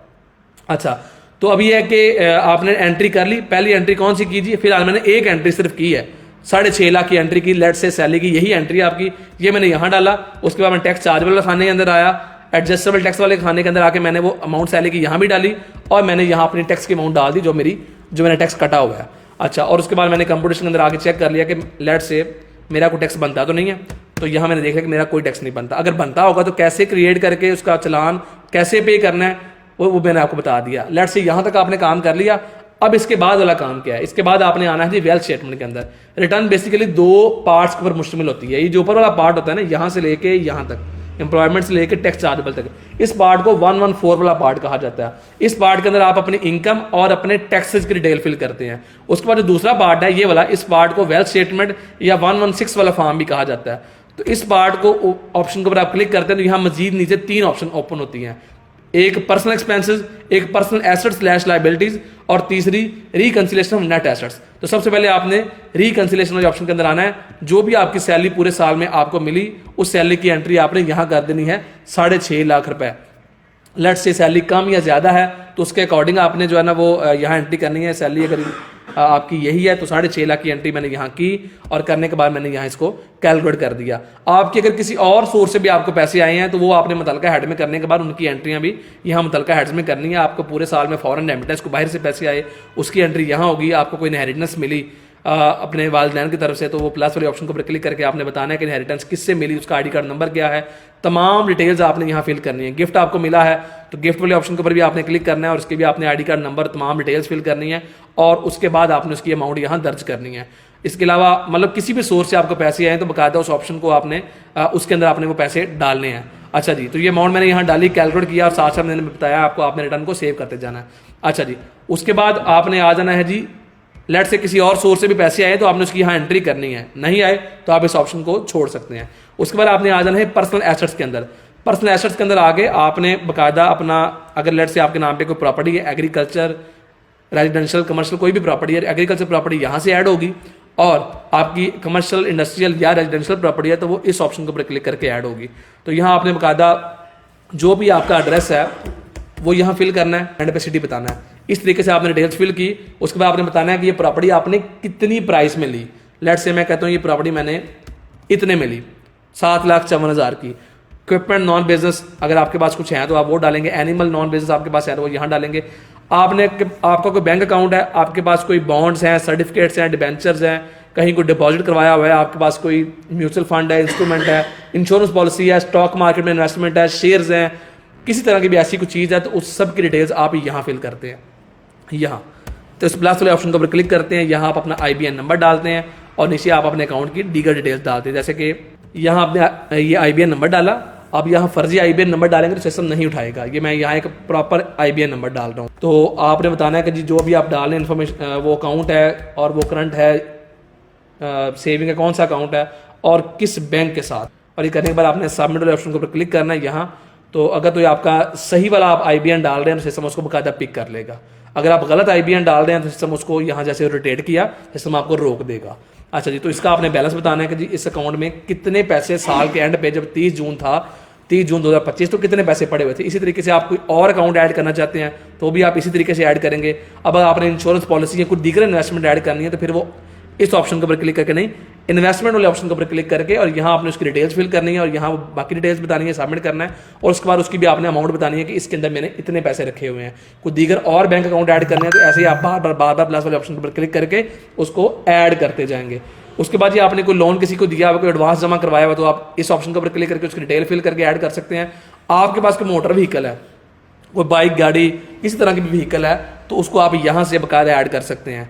अच्छा, तो अभी है कि आपने एंट्री कर ली। पहली एंट्री कौन सी कीजिए, फिलहाल मैंने एक एंट्री सिर्फ की है, 6.5 लाख की एंट्री की, लेट से सैलरी की, यही एंट्री आपकी, ये मैंने यहाँ डाला। उसके बाद मैं टैक्स चार्ज वाले खाने के अंदर आया, एडजस्टेबल टैक्स वाले खाने के अंदर आके मैंने वो अमाउंट सैलरी की यहाँ भी डाली और मैंने यहाँ अपनी टैक्स की अमाउंट डाल दी जो मैंने टैक्स कटा हुआ है। अच्छा, और उसके बाद मैंने कंप्यूटेशन के अंदर आके चेक कर लिया कि लेट से मेरा कोई टैक्स बनता तो नहीं है, तो यहाँ मैंने देखा कि मेरा कोई टैक्स नहीं बनता। अगर बनता होगा तो कैसे क्रिएट करके उसका चलान कैसे पे करना है वो मैंने आपको बता दिया। लेट से यहाँ तक आपने काम कर लिया। अब इसके बाद वाला काम क्या है, इसके बाद आपने आना है जी वेल्थ स्टेटमेंट के अंदर। रिटर्न बेसिकली दो पार्ट्स के ऊपर मुश्तमिल होती है। ये जो ऊपर वाला पार्ट होता है ना, यहाँ से लेके यहाँ तक, एम्प्लॉयमेंट से लेके टैक्स चार्जेबल तक, इस पार्ट को 114 वाला पार्ट कहा जाता है। इस पार्ट के अंदर आप अपनी इनकम और अपने टैक्सेस की डिटेल फिल करते हैं। उसके बाद जो दूसरा पार्ट है ये वाला, इस पार्ट को वेल्थ स्टेटमेंट या 116 वाला फॉर्म भी कहा जाता है। तो इस पार्ट को ऑप्शन के ऊपर आप क्लिक करते हैं तो यहाँ मजीद नीचे 3 ऑप्शन ओपन होती हैं, एक पर्सनल एक्सपेंसेस, एक पर्सनल एसेट्स / लायबिलिटीज और तीसरी रिकंसिलेशन ऑफ नेट एसेट्स। तो सबसे पहले आपने रिकंसिलेशन वाले ऑप्शन के अंदर आना है। जो भी आपकी सैलरी पूरे साल में आपको मिली, उस सैलरी की एंट्री आपने यहाँ कर देनी है 6.5 लाख रुपए। लेट्स से सैलरी कम या ज़्यादा है तो उसके अकॉर्डिंग आपने जो है ना वो यहाँ एंट्री करनी है। सैलरी अगर आपकी यही है तो 6.5 लाख की एंट्री मैंने यहाँ की और करने के बाद मैंने यहाँ इसको कैलकुलेट कर दिया। आपकी अगर किसी और सोर्स से भी आपको पैसे आए हैं तो वो आपने मुतलका हेड में करने के बाद उनकी एंट्रियाँ भी यहाँ मुतलका हेड्स में करनी है। आपको पूरे साल में फॉरेन रेमिटेंस को बाहर से पैसे आए, उसकी एंट्री यहाँ होगी। आपको कोई इनहेरिटेंस मिली अपने वालिदैन की तरफ से, तो वो प्लस वाले ऑप्शन के ऊपर क्लिक करके आपने बताना है कि इनहेरिटेंस किससे मिली, उसका आईडी कार्ड नंबर क्या है, तमाम डिटेल्स आपने यहाँ फिल करनी है। गिफ्ट आपको मिला है तो गिफ्ट वाले ऑप्शन के ऊपर भी आपने क्लिक करना है और उसके भी आपने आईडी कार्ड नंबर, तमाम डिटेल्स फिल करनी है और उसके बाद आपने उसकी अमाउंट यहाँ दर्ज करनी है। इसके अलावा मतलब किसी भी सोर्स से आपको पैसे आए तो बाकायदा उस ऑप्शन को आपने उसके अंदर आपने वो पैसे डालने हैं। अच्छा जी, तो ये अमाउंट मैंने यहाँ डाली, कैलकुलेट किया और साथ साथ मैंने बताया आपको आपने रिटर्न को सेव करते जाना है। अच्छा जी, उसके बाद आपने आ जाना है जी, लेट से किसी और सोर्स से भी पैसे आए तो आपने उसकी यहाँ एंट्री करनी है, नहीं आए तो आप इस ऑप्शन को छोड़ सकते हैं। उसके बाद आपने आ जाना है पर्सनल एसेट्स के अंदर। पर्सनल एसेट्स के अंदर आगे आपने बाकायदा अपना, अगर लेट से आपके नाम पे कोई प्रॉपर्टी है, एग्रीकल्चर, रेजिडेंशियल, कमर्शियल कोई भी प्रॉपर्टी है, एग्रीकल्चर प्रॉपर्टी यहाँ से ऐड होगी और आपकी कमर्शियल, इंडस्ट्रियल या रेजिडेंशियल प्रॉपर्टी है तो वो इस ऑप्शन के ऊपर क्लिक करके ऐड होगी। तो यहाँ आपने बाकायदा जो भी आपका एड्रेस है वो यहाँ फिल करना है, एंड पे सिटी बताना है। इस तरीके से आपने डिटेल्स फिल की। उसके बाद आपने बताना है कि ये प्रॉपर्टी आपने कितनी प्राइस में ली। लेट से मैं कहता हूँ ये प्रॉपर्टी मैंने इतने में ली, 7,54,000 की। इक्विपमेंट नॉन बिजनेस अगर आपके पास कुछ है तो आप वो डालेंगे, एनिमल नॉन बिजनेस आपके पास है तो वो यहाँ डालेंगे। आपका कोई बैंक अकाउंट है, आपके पास कोई बॉन्ड्स हैं, सर्टिफिकेट्स हैं, डिबेंचर्स हैं, कहीं कोई डिपॉजिट करवाया हुआ है, आपके पास कोई म्यूचुअल फंड है, इंस्ट्रूमेंट है, इंश्योरेंस पॉलिसी है, स्टॉक मार्केट में इन्वेस्टमेंट है, शेयर्स हैं, किसी तरह की भी ऐसी कुछ चीज़ है तो उस सब की डिटेल्स आप यहाँ फिल करते हैं। यहाँ तो इस प्लस वाले ऑप्शन के ऊपर क्लिक करते हैं, यहाँ आप अपना IBN नंबर डालते हैं और नीचे आप अपने अकाउंट की दीगर डिटेल्स डालते हैं। जैसे कि यहाँ आपने ये IBN नंबर डाला, अब यहाँ फर्जी IBN नंबर डालेंगे तो सिस्टम नहीं उठाएगा। ये मैं यहाँ एक प्रॉपर IBN नंबर डाल रहा हूँ। तो आपने बताना है कि जी जो भी आप डाल रहे हैं इन्फॉर्मेशन, वो अकाउंट है और वो करंट है, सेविंग का कौन सा अकाउंट है और किस बैंक के साथ। और ये करने के बाद आपने सबमिट वाले ऑप्शन के ऊपर क्लिक करना है यहाँ। तो अगर तो ये आपका सही वाला आप IBN डाल रहे हैं तो सिस्टम उसको बाकायदा पिक कर लेगा। अगर आप गलत IBN डाल रहे हैं तो सिस्टम उसको यहाँ जैसे रोटेट किया, सिस्टम आपको रोक देगा। अच्छा जी, तो इसका आपने बैलेंस बताना है कि जी इस अकाउंट में कितने पैसे साल के एंड पे, जब 30 जून था, 30 जून 2025, तो कितने पैसे पड़े हुए थे। इसी तरीके से आप कोई और अकाउंट ऐड करना चाहते हैं तो भी आप इसी तरीके से ऐड करेंगे। अब अगर आपने इंश्योरेंस पॉलिसी या कुछ दीगर इन्वेस्टमेंट ऐड करनी है तो फिर वो इस ऑप्शन के ऊपर क्लिक करके नहीं, इन्वेस्टमेंट वाले ऑप्शन के ऊपर क्लिक करके और यहाँ आपने उसकी डिटेल्स फिल करनी है और यहाँ बाकी डिटेल्स बतानी है, सबमिट करना है और उसके बाद उसकी भी आपने अमाउंट बतानी है कि इसके अंदर मैंने इतने पैसे रखे हुए हैं। कोई दीगर और बैंक अकाउंट ऐड करने हैं तो ऐसे ही आप बार बार प्लस वाले ऑप्शन के ऊपर क्लिक करके उसको ऐड करते जाएंगे। उसके बाद ये आपने कोई लोन किसी को दिया हुआ, कोई एडवांस जमा करवाया हुआ तो आप इस ऑप्शन के ऊपर क्लिक करके उसकी डिटेल फिल करके ऐड कर सकते हैं। आपके पास कोई मोटर व्हीकल है, कोई बाइक, गाड़ी, किसी तरह की भी व्हीकल है तो उसको आप यहाँ से बाकायदा ऐड कर सकते हैं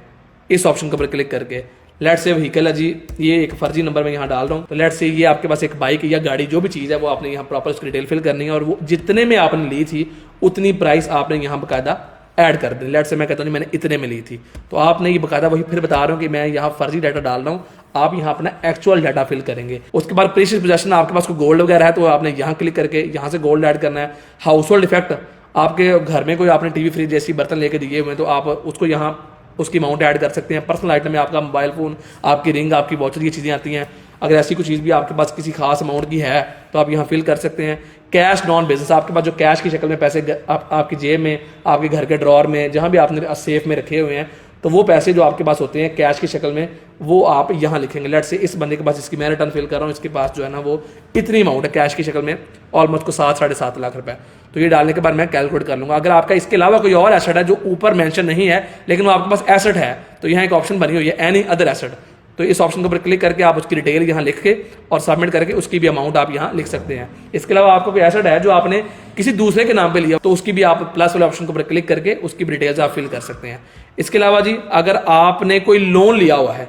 इस ऑप्शन के ऊपर क्लिक करके। लेट से व्हीकल है जी, ये एक फर्जी नंबर मैं यहाँ डाल रहा हूँ, तो लेट से ये आपके पास एक बाइक या गाड़ी जो भी चीज़ है वो आपने यहाँ प्रॉपर उसकी डिटेल फिल करनी है और वो जितने में आपने ली थी उतनी प्राइस आपने यहाँ बाकायदा ऐड कर दें। लेट से मैं कहता हूँ मैंने इतने में ली थी तो आपने ये बाकायदा वही फिर बता रहा हूँ कि मैं यहाँ फर्जी डाटा डाल रहा हूँ, आप यहाँ अपना एक्चुअल डाटा फिल करेंगे। उसके बाद प्रीशियस पोजेशन, आपके पास कोई गोल्ड वगैरह है तो आपने यहाँ क्लिक करके यहाँ से गोल्ड ऐड करना है। हाउस होल्ड इफेक्ट, आपके घर में कोई आपने टीवी, फ्रिज जैसी बर्तन लेके दिए हुए हैं तो आप उसको यहाँ उसकी अमाउंट ऐड कर सकते हैं। पर्सनल आइटम में आपका मोबाइल फ़ोन, आपकी रिंग, आपकी वॉचर, ये चीज़ें आती हैं। अगर ऐसी कोई चीज़ भी आपके पास किसी खास अमाउंट की है तो आप यहाँ फिल कर सकते हैं। कैश नॉन बिजनेस, आपके पास जो कैश की शक्ल में पैसे आपकी जेब में, आपके घर के ड्रॉर में, जहाँ भी आपने सेफ में रखे हुए हैं, तो वो पैसे जो आपके पास होते हैं कैश की शक्ल में वो आप यहाँ लिखेंगे। लेट से इस बंदे के पास, इसकी मैं रिटर्न फिल कर रहा हूँ, इसके पास जो है ना वो इतनी अमाउंट है कैश की शक्ल में, ऑलमोस्ट को 7-7.5 लाख रुपए। तो ये डालने के बाद मैं कैलकुलेट कर लूँगा। अगर आपका इसके अलावा कोई और एसेट है जो ऊपर मेंशन नहीं है लेकिन वो आपके पास एसेट है तो यहाँ एक ऑप्शन बनी हुई है एनी अदर एसेट, तो इस ऑप्शन के ऊपर क्लिक करके आप उसकी डिटेल यहाँ लिख के और सबमिट करके उसकी भी अमाउंट आप यहाँ लिख सकते हैं। इसके अलावा आपको कोई एसेट है जो आपने किसी दूसरे के नाम पे लिया तो उसकी भी आप प्लस वाले ऑप्शन के ऊपर क्लिक करके उसकी भी डिटेल्स आप फिल कर सकते हैं। इसके अलावा जी अगर आपने कोई लोन लिया हुआ है,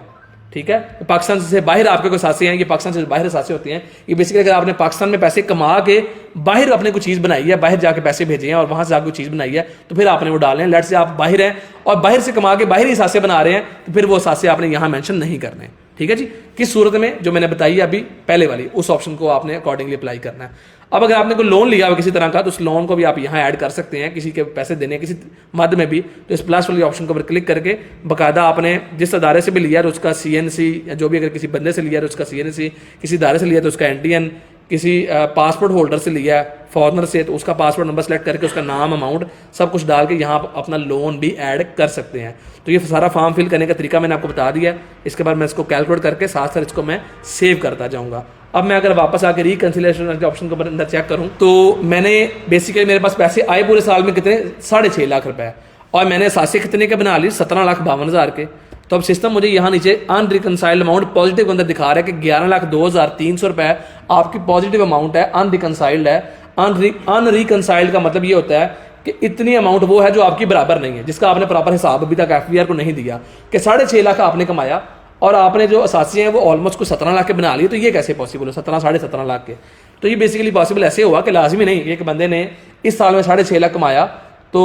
ठीक है, पाकिस्तान से बाहर आपके कोई साथी हैं, ये पाकिस्तान से बाहर साथी होती हैं, ये बेसिकली अगर आपने पाकिस्तान में पैसे कमा के बाहर अपने कोई चीज़ बनाई है, बाहर जाके पैसे भेजे हैं और वहाँ से जाकर कोई चीज़ बनाई है, तो फिर आपने वो डालने हैं। लेट से आप बाहर हैं और बाहर से कमा के बाहर ही सासे बना रहे हैं, तो फिर वो सासे आपने यहाँ मेंशन नहीं करने हैं। ठीक है जी, किस सूरत में, जो मैंने बताई है अभी पहले वाली, उस ऑप्शन को आपने अकॉर्डिंगली अप्लाई करना है। अब अगर आपने कोई लोन लिया हो किसी तरह का, तो उस लोन को भी आप यहाँ ऐड कर सकते हैं, किसी के पैसे देने किसी मद में भी, तो इस प्लस वाली ऑप्शन के ऊपर क्लिक करके बाकायदा आपने जिस अदारे से भी लिया है उसका CNC, या जो भी अगर किसी बंदे से लिया है उसका CNC, किसी अदारे से लिया तो उसका NTN, किसी पासपोर्ट होल्डर से लिया है फॉरनर से तो उसका पासपोर्ट नंबर सेलेक्ट करके उसका नाम, अमाउंट सब कुछ डाल के यहाँ आप अपना लोन भी ऐड कर सकते हैं। तो ये सारा फॉर्म फिल करने का तरीका मैंने आपको बता दिया है। इसके बाद मैं इसको कैलकुलेट करके साथ साथ इसको मैं सेव करता जाऊँगा। अब मैं अगर वापस आकर रिकंसिलिएशन के ऑप्शन के ऊपर अंदर चेक करूँ तो मैंने बेसिकली मेरे पास पैसे आए पूरे साल में कितने, 6.5 लाख रुपए, और मैंने सासे कितने के बना ली, 17,52,000 के। तो अब सिस्टम मुझे यहाँ नीचे अनरिकनसाइल्ड अमाउंट पॉजिटिव के अंदर दिखा रहा है कि 11,02,300 रुपए आपकी पॉजिटिव अमाउंट है, अनरिकनसाइल्ड है। अनरिकनसाइल्ड का मतलब ये होता है कि इतनी अमाउंट वो है जो आपकी बराबर नहीं है, जिसका आपने प्रॉपर हिसाब अभी तक FBR को नहीं दिया, कि 6.5 लाख आपने कमाया और आपने जो असासी हैं वो ऑलमोस्ट कुछ 17 लाख के बना लिए। तो ये कैसे पॉसिबल हो, 17-17.5 लाख के? तो ये बेसिकली पॉसिबल ऐसे हुआ कि लाजमी नहीं, एक बंदे ने इस साल में 6.5 लाख कमाया तो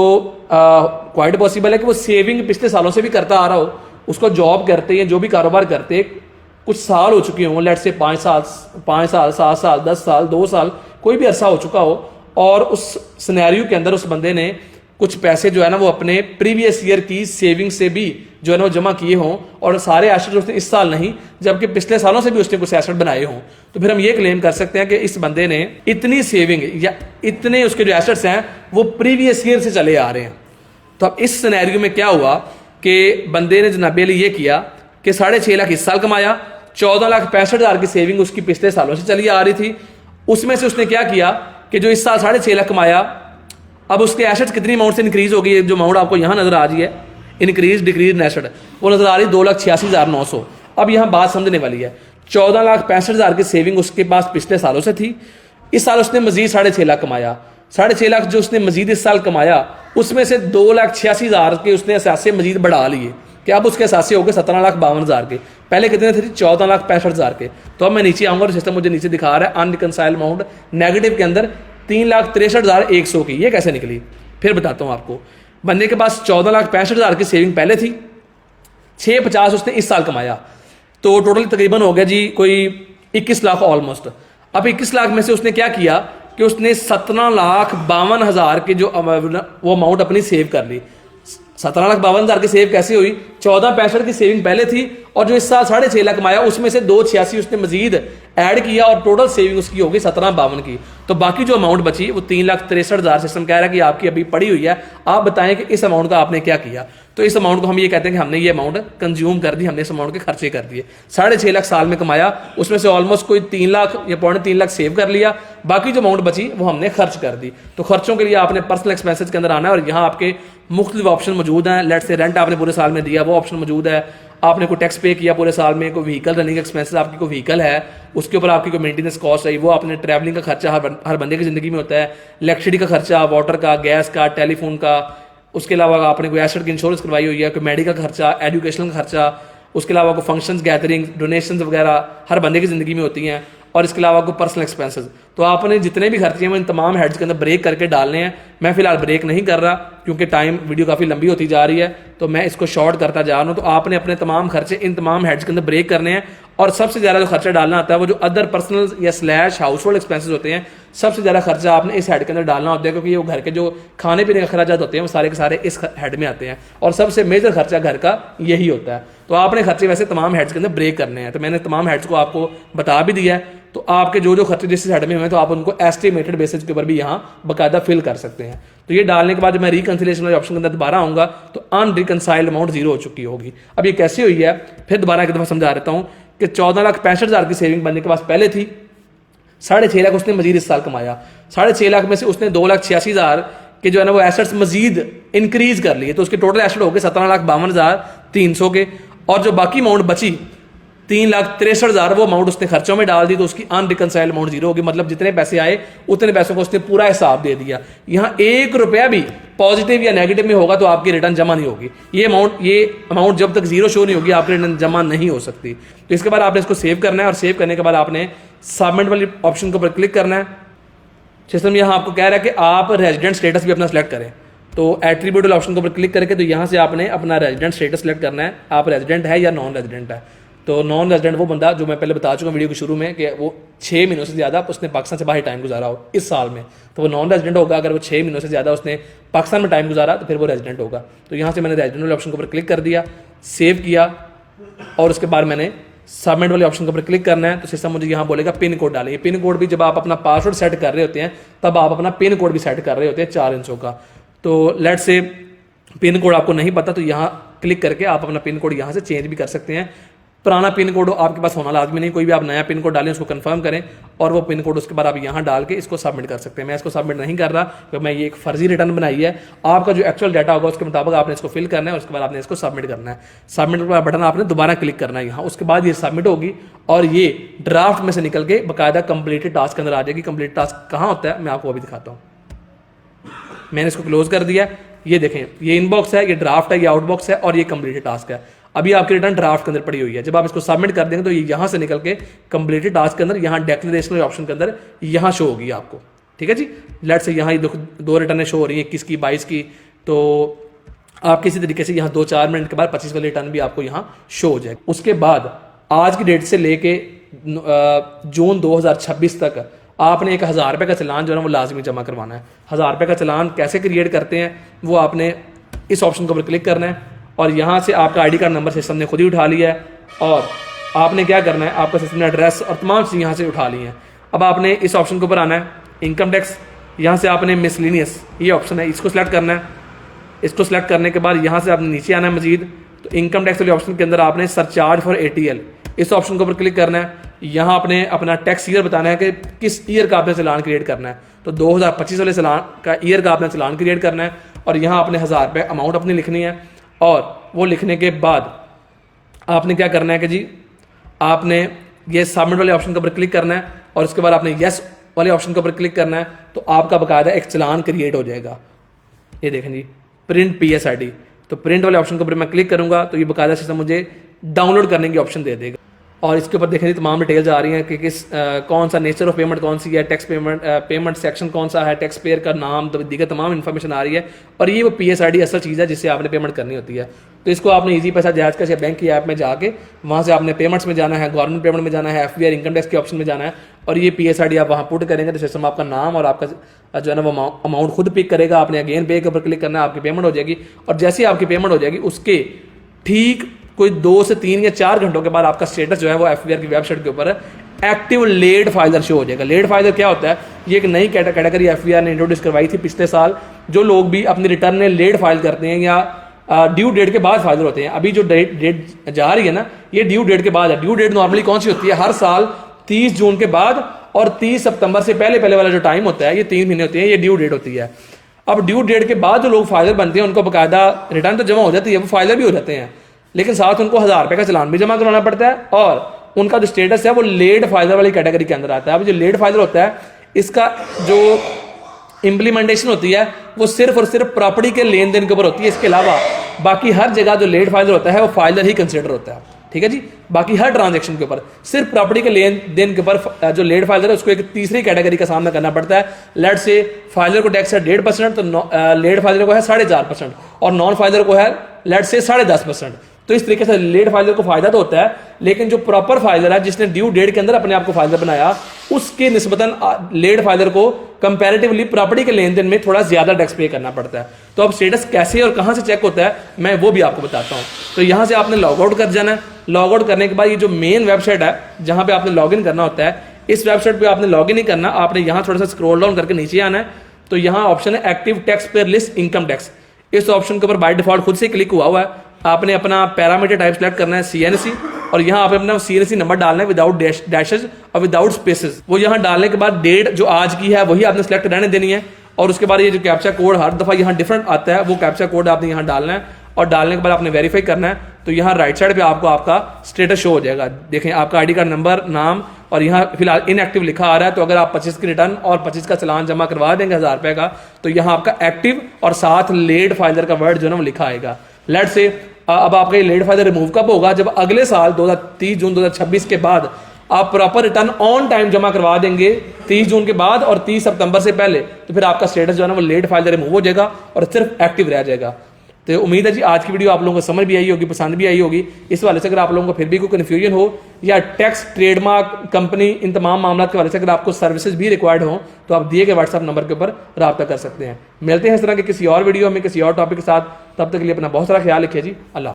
क्वाइट पॉसिबल है कि वो सेविंग पिछले सालों से भी करता आ रहा हो, उसको जॉब करते हैं, जो भी कारोबार करते कुछ साल हो चुके हों, लेट से 5 साल 7 साल 10 साल 2 साल कोई भी अरसा हो चुका हो, और उस सिनेरियो के अंदर उस बंदे ने कुछ पैसे जो है ना वो अपने प्रीवियस ईयर की सेविंग से भी जो है ना वो जमा किए हों, और सारे एसेट उसने इस साल नहीं जबकि पिछले सालों से भी उसने कुछ एसेट बनाए हों, तो फिर हम ये क्लेम कर सकते हैं कि इस बंदे ने इतनी सेविंग या इतने उसके जो एसेट्स हैं वो प्रीवियस ईयर से चले आ रहे हैं। तो अब इस सिनेरियो में क्या हुआ कि बंदे ने जनाबे अली ये किया कि 6.5 लाख इस साल कमाया, 14,65,000 की सेविंग उसकी पिछले सालों से चली आ रही थी। उसमें से उसने क्या किया कि जो इस साल 6.5 लाख कमाया, अब उसके एसेट्स कितनी अमाउंट से इंक्रीज हो गई है, जो अमाउंट आपको यहाँ नजर आ रही है इंक्रीज डिक्रीज एसेट, वो नजर आ रही है 2,86,900। अब यहाँ बात समझने वाली है, 14,65,000 की सेविंग उसके पास पिछले सालों से थी, इस साल उसने मजीद 6.5 लाख कमाया। 6.5 लाख जो उसने मजीद इस साल कमाया उसमें से 2,86,000 के उसने असासे मजीद बढ़ा लिए कि अब उसके असासे हो गए 17,52,000 के, पहले कितने थे, 14,65,000 के। तो अब मैं नीचे आऊँगा और सिस्टम मुझे नीचे दिखा रहा है अनरिकनसाइल्ड अमाउंट नेगेटिव के अंदर 3,63,100 की। ये कैसे निकली फिर बताता हूँ आपको। बंदे के पास 14,65,000 की सेविंग पहले थी, 650 उसने इस साल कमाया, तो टोटल तकरीबन हो गया जी कोई 21 लाख ऑलमोस्ट। अब 21 लाख में से उसने क्या किया कि उसने 17,52,000 की जो वो अमाउंट अपनी सेव कर ली। 17,52,000 की सेव कैसे हुई, 14,65 की सेविंग पहले थी और जो इस साल 6.5 लाख कमाया उसमें से 2,86 उसने मजीद ऐड किया और टोटल सेविंग उसकी होगी 17,52 की। तो बाकी जो अमाउंट बची वो 3,63,000 सिस्टम कह रहा है कि आपकी अभी पड़ी हुई है, आप बताएं कि इस अमाउंट का आपने क्या किया। तो इस अमाउंट को हम ये कहते हैं कि हमने ये अमाउंट कंज्यूम कर दी, हमने इस अमाउंट के खर्चे कर दिए। 6.5 लाख साल में कमाया, उसमें से ऑलमोस्ट कोई 3 लाख या 3.5 लाख सेव कर लिया, बाकी जो अमाउंट बची वो हमने खर्च कर दी। तो खर्चों के लिए आपने पर्सनल एक्सपेंसेस के अंदर आना है और यहाँ आपके मुख्तलिफ ऑप्शन मौजूद हैं। लेट से रेंट आपने पूरे साल में दिया वो ऑप्शन मौजूद है, आपने कोई टैक्स पे किया पूरे साल में, कोई व्हीकल रनिंग एक्सपेंसेस आपकी कोई व्हीकल है उसके ऊपर आपकी कोई मेंटेनेंस कॉस्ट है, वो आपने ट्रैवलिंग का खर्चा हर बंदे की जिंदगी में होता है, इलेक्ट्रिसिटी का खर्चा, वाटर का, गैस का, टेलीफोन का, उसके अलावा आपने कोई एसेट की इंश्योरेंस करवाई हुई है, कोई मेडिकल खर्चा, एजुकेशनल खर्चा, उसके अलावा कोई फंक्शंस गैदरिंग डोनेशंस वगैरह हर बंदे की ज़िंदगी में होती हैं, और इसके अलावा कोई पर्सनल एक्सपेंसेस। तो आपने जितने भी खर्चे हैं वो इन तमाम हेड्स के अंदर ब्रेक करके डालने हैं। मैं फिलहाल ब्रेक नहीं कर रहा क्योंकि टाइम वीडियो काफ़ी लंबी होती जा रही है, तो मैं इसको शॉर्ट करता जा रहा हूँ। तो आपने अपने तमाम खर्चे इन तमाम हेड्स के अंदर ब्रेक करने हैं और सबसे ज़्यादा जो खर्चा डालना आता है वो जो अदर पर्सनल या स्लैश हाउस होल्ड एक्सपेंसेस होते हैं, सबसे ज़्यादा खर्चा आपने इस हेड के अंदर डालना होता है, क्योंकि वो घर के जो खाने पीने के खर्चात होते हैं वो सारे के सारे इस हेड में आते हैं और सबसे मेजर खर्चा घर का यही होता है। तो आपने खर्चे वैसे तमाम हेड्स के अंदर ब्रेक करने हैं, तो मैंने तमाम हेड्स को आपको बता भी दिया है। तो आपके जो जो खर्चे जिस हेड में हुए तो आप उनको एस्टिमेटेड बेसिस के ऊपर भी यहाँ बाकायदा फिल कर सकते हैं। तो ये डालने के बाद जब मैं रिकंसिलिएशन वाले ऑप्शन के अंदर दोबारा आऊँगा तो अनरिकनसाइल्ड अमाउंट 0 हो चुकी होगी। अब ये कैसे हुई है फिर दोबारा एक दफ़ा समझा देता हूँ कि 14,65,000 की सेविंग बनने के पास पहले थी, 6.5 लाख उसने मजीद इस साल कमाया, 6.5 लाख में से उसने 2,86,000 के जो है ना वो एसेट्स मजीद इंक्रीज कर लिए, तो उसके टोटल एसेट हो गए 17,52,300 के, और जो बाकी अमाउंट बची 3,63,000 वो अमाउंट उसने खर्चों में डाल दी, तो उसकी अनरिकनसाइल्ड अमाउंट जीरो होगी। मतलब जितने पैसे आए उतने पैसों को उसने पूरा हिसाब दे दिया। यहाँ 1 रुपया भी पॉजिटिव या नेगेटिव में होगा तो आपकी रिटर्न जमा नहीं होगी। ये अमाउंट जब तक जीरो शो नहीं होगी आपकी रिटर्न जमा नहीं हो सकती। तो इसके बाद आपने इसको सेव करना है और सेव करने के बाद आपने सबमिट वाली ऑप्शन के ऊपर क्लिक करना है। सिस्टम यहाँ आपको कह रहा है कि आप रेजिडेंट स्टेटस भी अपना सेलेक्ट करें, तो एट्रीब्यूट वाले ऑप्शन के ऊपर क्लिक करके तो यहाँ से आपने अपना रेजिडेंट स्टेटस सेलेक्ट करना है, आप रेजिडेंट है या नॉन रेजिडेंट है। तो नॉन रेजिडेंट वो बंदा जो मैं पहले बता चुका हूँ वीडियो के शुरू में कि वो 6 महीनों से ज़्यादा उसने पाकिस्तान से बाहर टाइम गुजारा हो इस साल में, तो वो नॉन रेजिडेंट होगा। अगर वो 6 महीनों से ज़्यादा उसने पाकिस्तान में टाइम गुजारा तो फिर वो रेजिडेंट होगा। तो यहाँ से मैंने रेजिडेंट वाले ऑप्शन के ऊपर क्लिक कर दिया, सेव किया और उसके बाद मैंने सबमिट वाले ऑप्शन के ऊपर क्लिक करना है। तो सिस्टम मुझे यहाँ बोलेगा पिन कोड डालें। पिन कोड भी जब आप अपना पासवर्ड सेट कर रहे होते हैं तब आप अपना पिन कोड भी सेट कर रहे होते हैं 4 अंकों का। तो लेट से पिन कोड आपको नहीं पता तो यहाँ क्लिक करके आप अपना पिन कोड यहाँ से चेंज भी कर सकते हैं। पुराना पिन कोड आपके पास होना लाजमी नहीं, कोई भी आप नया पिन कोड डालें उसको कंफर्म करें और वो पिन कोड उसके बाद आप यहाँ डाल के इसको सबमिट कर सकते हैं। मैं इसको सबमिट नहीं कर रहा क्योंकि मैं ये एक फर्जी रिटर्न बनाई है। आपका जो एक्चुअल डाटा होगा उसके मुताबिक आपने इसको फिल करना है और उसके बाद आपने इसको सबमिट करना है। सबमिट का बटन आपने दोबारा क्लिक करना है यहाँ, उसके बाद ये सबमिट होगी और ये ड्राफ्ट में से निकल के बाकायदा कंप्लीटेड टास्क के अंदर आ जाएगी। कंप्लीट टास्क कहाँ होता है मैं आपको अभी दिखाता हूँ। मैंने इसको क्लोज कर दिया, ये देखें ये इनबॉक्स है, ये ड्राफ्ट है, ये आउटबॉक्स है और ये कंप्लीटेड टास्क है। अभी आपकी रिटर्न ड्राफ्ट के अंदर पड़ी हुई है। जब आप इसको सबमिट कर देंगे तो ये यहाँ से निकल के कंप्लीटेड टास्क के अंदर यहाँ डिक्लेरेशन ऑप्शन के अंदर यहाँ शो होगी आपको। ठीक है जी, लेट से यहाँ दो रिटर्नें शो हो रही हैं 21 की 22 की। तो आप किसी तरीके से यहाँ 2-4 मिनट के बाद 25 वाली रिटर्न भी आपको यहाँ शो हो जाएगी। उसके बाद आज की डेट से लेके जून 2026 तक आपने 1,000 रुपये का चलान जो है ना वो लाजमी जमा करवाना है। 1,000 रुपये का चलान कैसे क्रिएट करते हैं वो आपने इस ऑप्शन के ऊपर क्लिक करना है और यहाँ से आपका आईडी कार्ड नंबर सिस्टम ने खुद ही उठा लिया है और आपने क्या करना है, आपका सिस्टम ने एड्रेस और तमाम चीज़ें यहाँ से उठा ली हैं। अब आपने इस ऑप्शन के ऊपर आना है, इनकम टैक्स, यहाँ से आपने मिसलिनियस ये ऑप्शन है इसको सिलेक्ट करना है। इसको सिलेक्ट करने के बाद यहाँ से आपने नीचे आना है मजीद, तो इनकम टैक्स वाले ऑप्शन के अंदर आपने सरचार्ज फॉर ATL इस ऑप्शन के ऊपर क्लिक करना है। यहाँ आपने अपना टैक्स ईयर बताना है कि किस ईयर का आपने चलान क्रिएट करना है, तो 2025 वाले चलान का ईयर का आपने चलान क्रिएट करना है और यहाँ आपने 1,000 रुपये अमाउंट अपनी लिखनी है। और वो लिखने के बाद आपने क्या करना है कि जी आपने ये सबमिट वाले ऑप्शन के ऊपर क्लिक करना है और उसके बाद आपने यस वाले ऑप्शन के ऊपर क्लिक करना है, तो आपका बाकायदा एक चलान क्रिएट हो जाएगा। ये देखें जी प्रिंट PSID, तो प्रिंट वाले ऑप्शन के ऊपर मैं क्लिक करूंगा तो ये बाकायदा सिस्टम मुझे डाउनलोड करने की ऑप्शन दे देगा और इसके ऊपर देखें तमाम डिटेल्स आ रही हैं कि कौन सा नेचर ऑफ पेमेंट कौन सी है, टैक्स पेमेंट सेक्शन कौन सा है, टैक्स पेयर का नाम, तो दीगर तमाम इन्फॉर्मेशन आ रही है और ये वो PSID असल चीज़ है जिससे आपने पेमेंट करनी होती है। तो इसको आपने इजी पैसा जायज़ कैश या बैंक की ऐप में जाके वहाँ से आपने पेमेंट्स में जाना है, गवर्नमेंट पेमेंट में जाना है, FBR इनकम टैक्स के ऑप्शन में जाना है और ये PSID आप वहाँ पुट करेंगे तो सिस्टम आपका नाम और आपका जो है ना वो अमाउंट खुद पिक करेगा। आपने अगेन पे के ऊपर क्लिक करना है, आपकी पेमेंट हो जाएगी और जैसे ही आपकी पेमेंट हो जाएगी उसके ठीक कोई 2 से 3 या 4 घंटों के बाद आपका स्टेटस जो है वो FBR की वेबसाइट के ऊपर एक्टिव लेट फाइलर शो हो जाएगा। लेट फाइलर क्या होता है, ये एक नई कैटेगरी FBR ने इंट्रोड्यूस करवाई थी पिछले साल। जो लोग भी अपनी रिटर्न में लेट फाइल करते हैं या ड्यू डेट के बाद फाइलर होते हैं, अभी जो डेट जा रही है ना ये ड्यू डेट के बाद है। ड्यू डेट नॉर्मली कौन सी होती है, हर साल 30 जून के बाद और 30 सितंबर से पहले वाला जो टाइम होता है ये 3 महीने होते हैं, ये ड्यू डेट होती है। अब ड्यू डेट के बाद जो लोग फाइलर बनते हैं उनको बाकायदा रिटर्न तो जमा हो जाती है, वो फाइलर भी हो जाते हैं, लेकिन साथ उनको 1,000 रुपये का चलान भी जमा करवाना पड़ता है और उनका जो स्टेटस है वो लेट फाइलर वाली कैटेगरी के अंदर आता है। अब जो लेट फाइलर होता है इसका जो इम्प्लीमेंटेशन होती है वो सिर्फ और सिर्फ प्रॉपर्टी के लेन देन के ऊपर होती है। इसके अलावा बाकी हर जगह जो लेट फाइलर होता है वो फाइलर ही कंसिडर होता है। ठीक है जी, बाकी हर ट्रांजेक्शन के ऊपर सिर्फ प्रॉपर्टी के लेन देन के ऊपर जो लेट फाइलर है उसको एक तीसरी कैटेगरी का सामना करना पड़ता है। लेट से फाइलर को टैक्स है 1.5% तो लेट फाइलर को है 4.5% और नॉन फाइलर को है लेट से 10.5%। तो इस तरीके से लेट फाइलर को फायदा तो होता है, लेकिन जो प्रॉपर फाइलर है जिसने ड्यू डेट के अंदर अपने आप को फाइलर बनाया उसके निस्बतन लेट फाइलर को कंपैरेटिवली प्रॉपर्टी के लेन देन में थोड़ा ज्यादा टैक्स पे करना पड़ता है। तो अब स्टेटस कैसे और कहां से चेक होता है मैं वो भी आपको बताता हूं। तो यहां से आपने लॉग आउट कर जाना है। लॉग आउट करने के बाद ये जो मेन वेबसाइट है जहां पे आपने लॉग इन करना होता है, इस वेबसाइट पे आपने लॉग इन नहीं करना, आपने यहाँ थोड़ा सा स्क्रॉल डाउन करके नीचे आना है। तो यहाँ ऑप्शन है active tax payer list income tax, इस ऑप्शन के ऊपर बाय डिफॉल्ट खुद से क्लिक हुआ है। आपने अपना पैरामीटर टाइप सेलेक्ट करना है CNC और यहाँ आप अपना CNC नंबर डालना है विदाउट डैशेज और विदाउट स्पेसेस। वो यहाँ डालने के बाद डेट जो आज की है वही आपने सेलेक्ट रहने देनी है और उसके बाद ये जो कैप्चा कोड हर दफा यहाँ डिफरेंट आता है वो कैप्चा कोड आपने यहाँ डालना है और डालने के बाद आपने वेरीफाई करना है, तो यहाँ राइट साइड पे आपको आपका स्टेटस शो हो जाएगा। देखें आपका आईडी कार्ड नंबर, नाम, और यहाँ फिलहाल इनएक्टिव लिखा आ रहा है। तो अगर आप 25 की रिटर्न और 25 का चालान जमा करवा देंगे 1000 रुपये का, तो यहाँ आपका एक्टिव और साथ लेट फाइलर का वर्ड जो है ना वो लिखा आएगा। लेट से अब आपका ये लेट फाइलर रिमूव कब होगा, जब अगले साल 30 जून 2026 के बाद आप प्रॉपर रिटर्न ऑन टाइम जमा करवा देंगे 30 जून के बाद और 30 सितंबर से पहले, तो फिर आपका स्टेटस जो है ना वो लेट फाइलर रिमूव हो जाएगा और सिर्फ एक्टिव रह जाएगा। तो उम्मीद है जी आज की वीडियो आप लोगों को समझ भी आई होगी, पसंद भी आई होगी। इस वाले से अगर आप लोगों को फिर भी कोई कन्फ्यूजन हो या टैक्स, ट्रेडमार्क, कंपनी, इन तमाम मामला के वाले से अगर आपको सर्विसेज भी रिक्वायर्ड हो, तो आप दिए गए व्हाट्सएप नंबर के ऊपर रब्ता कर सकते हैं। मिलते हैं इस तरह के किसी और वीडियो में किसी और टॉपिक के साथ, तब तक के लिए अपना बहुत सारा ख्याल रखिए जी। अल्लाह।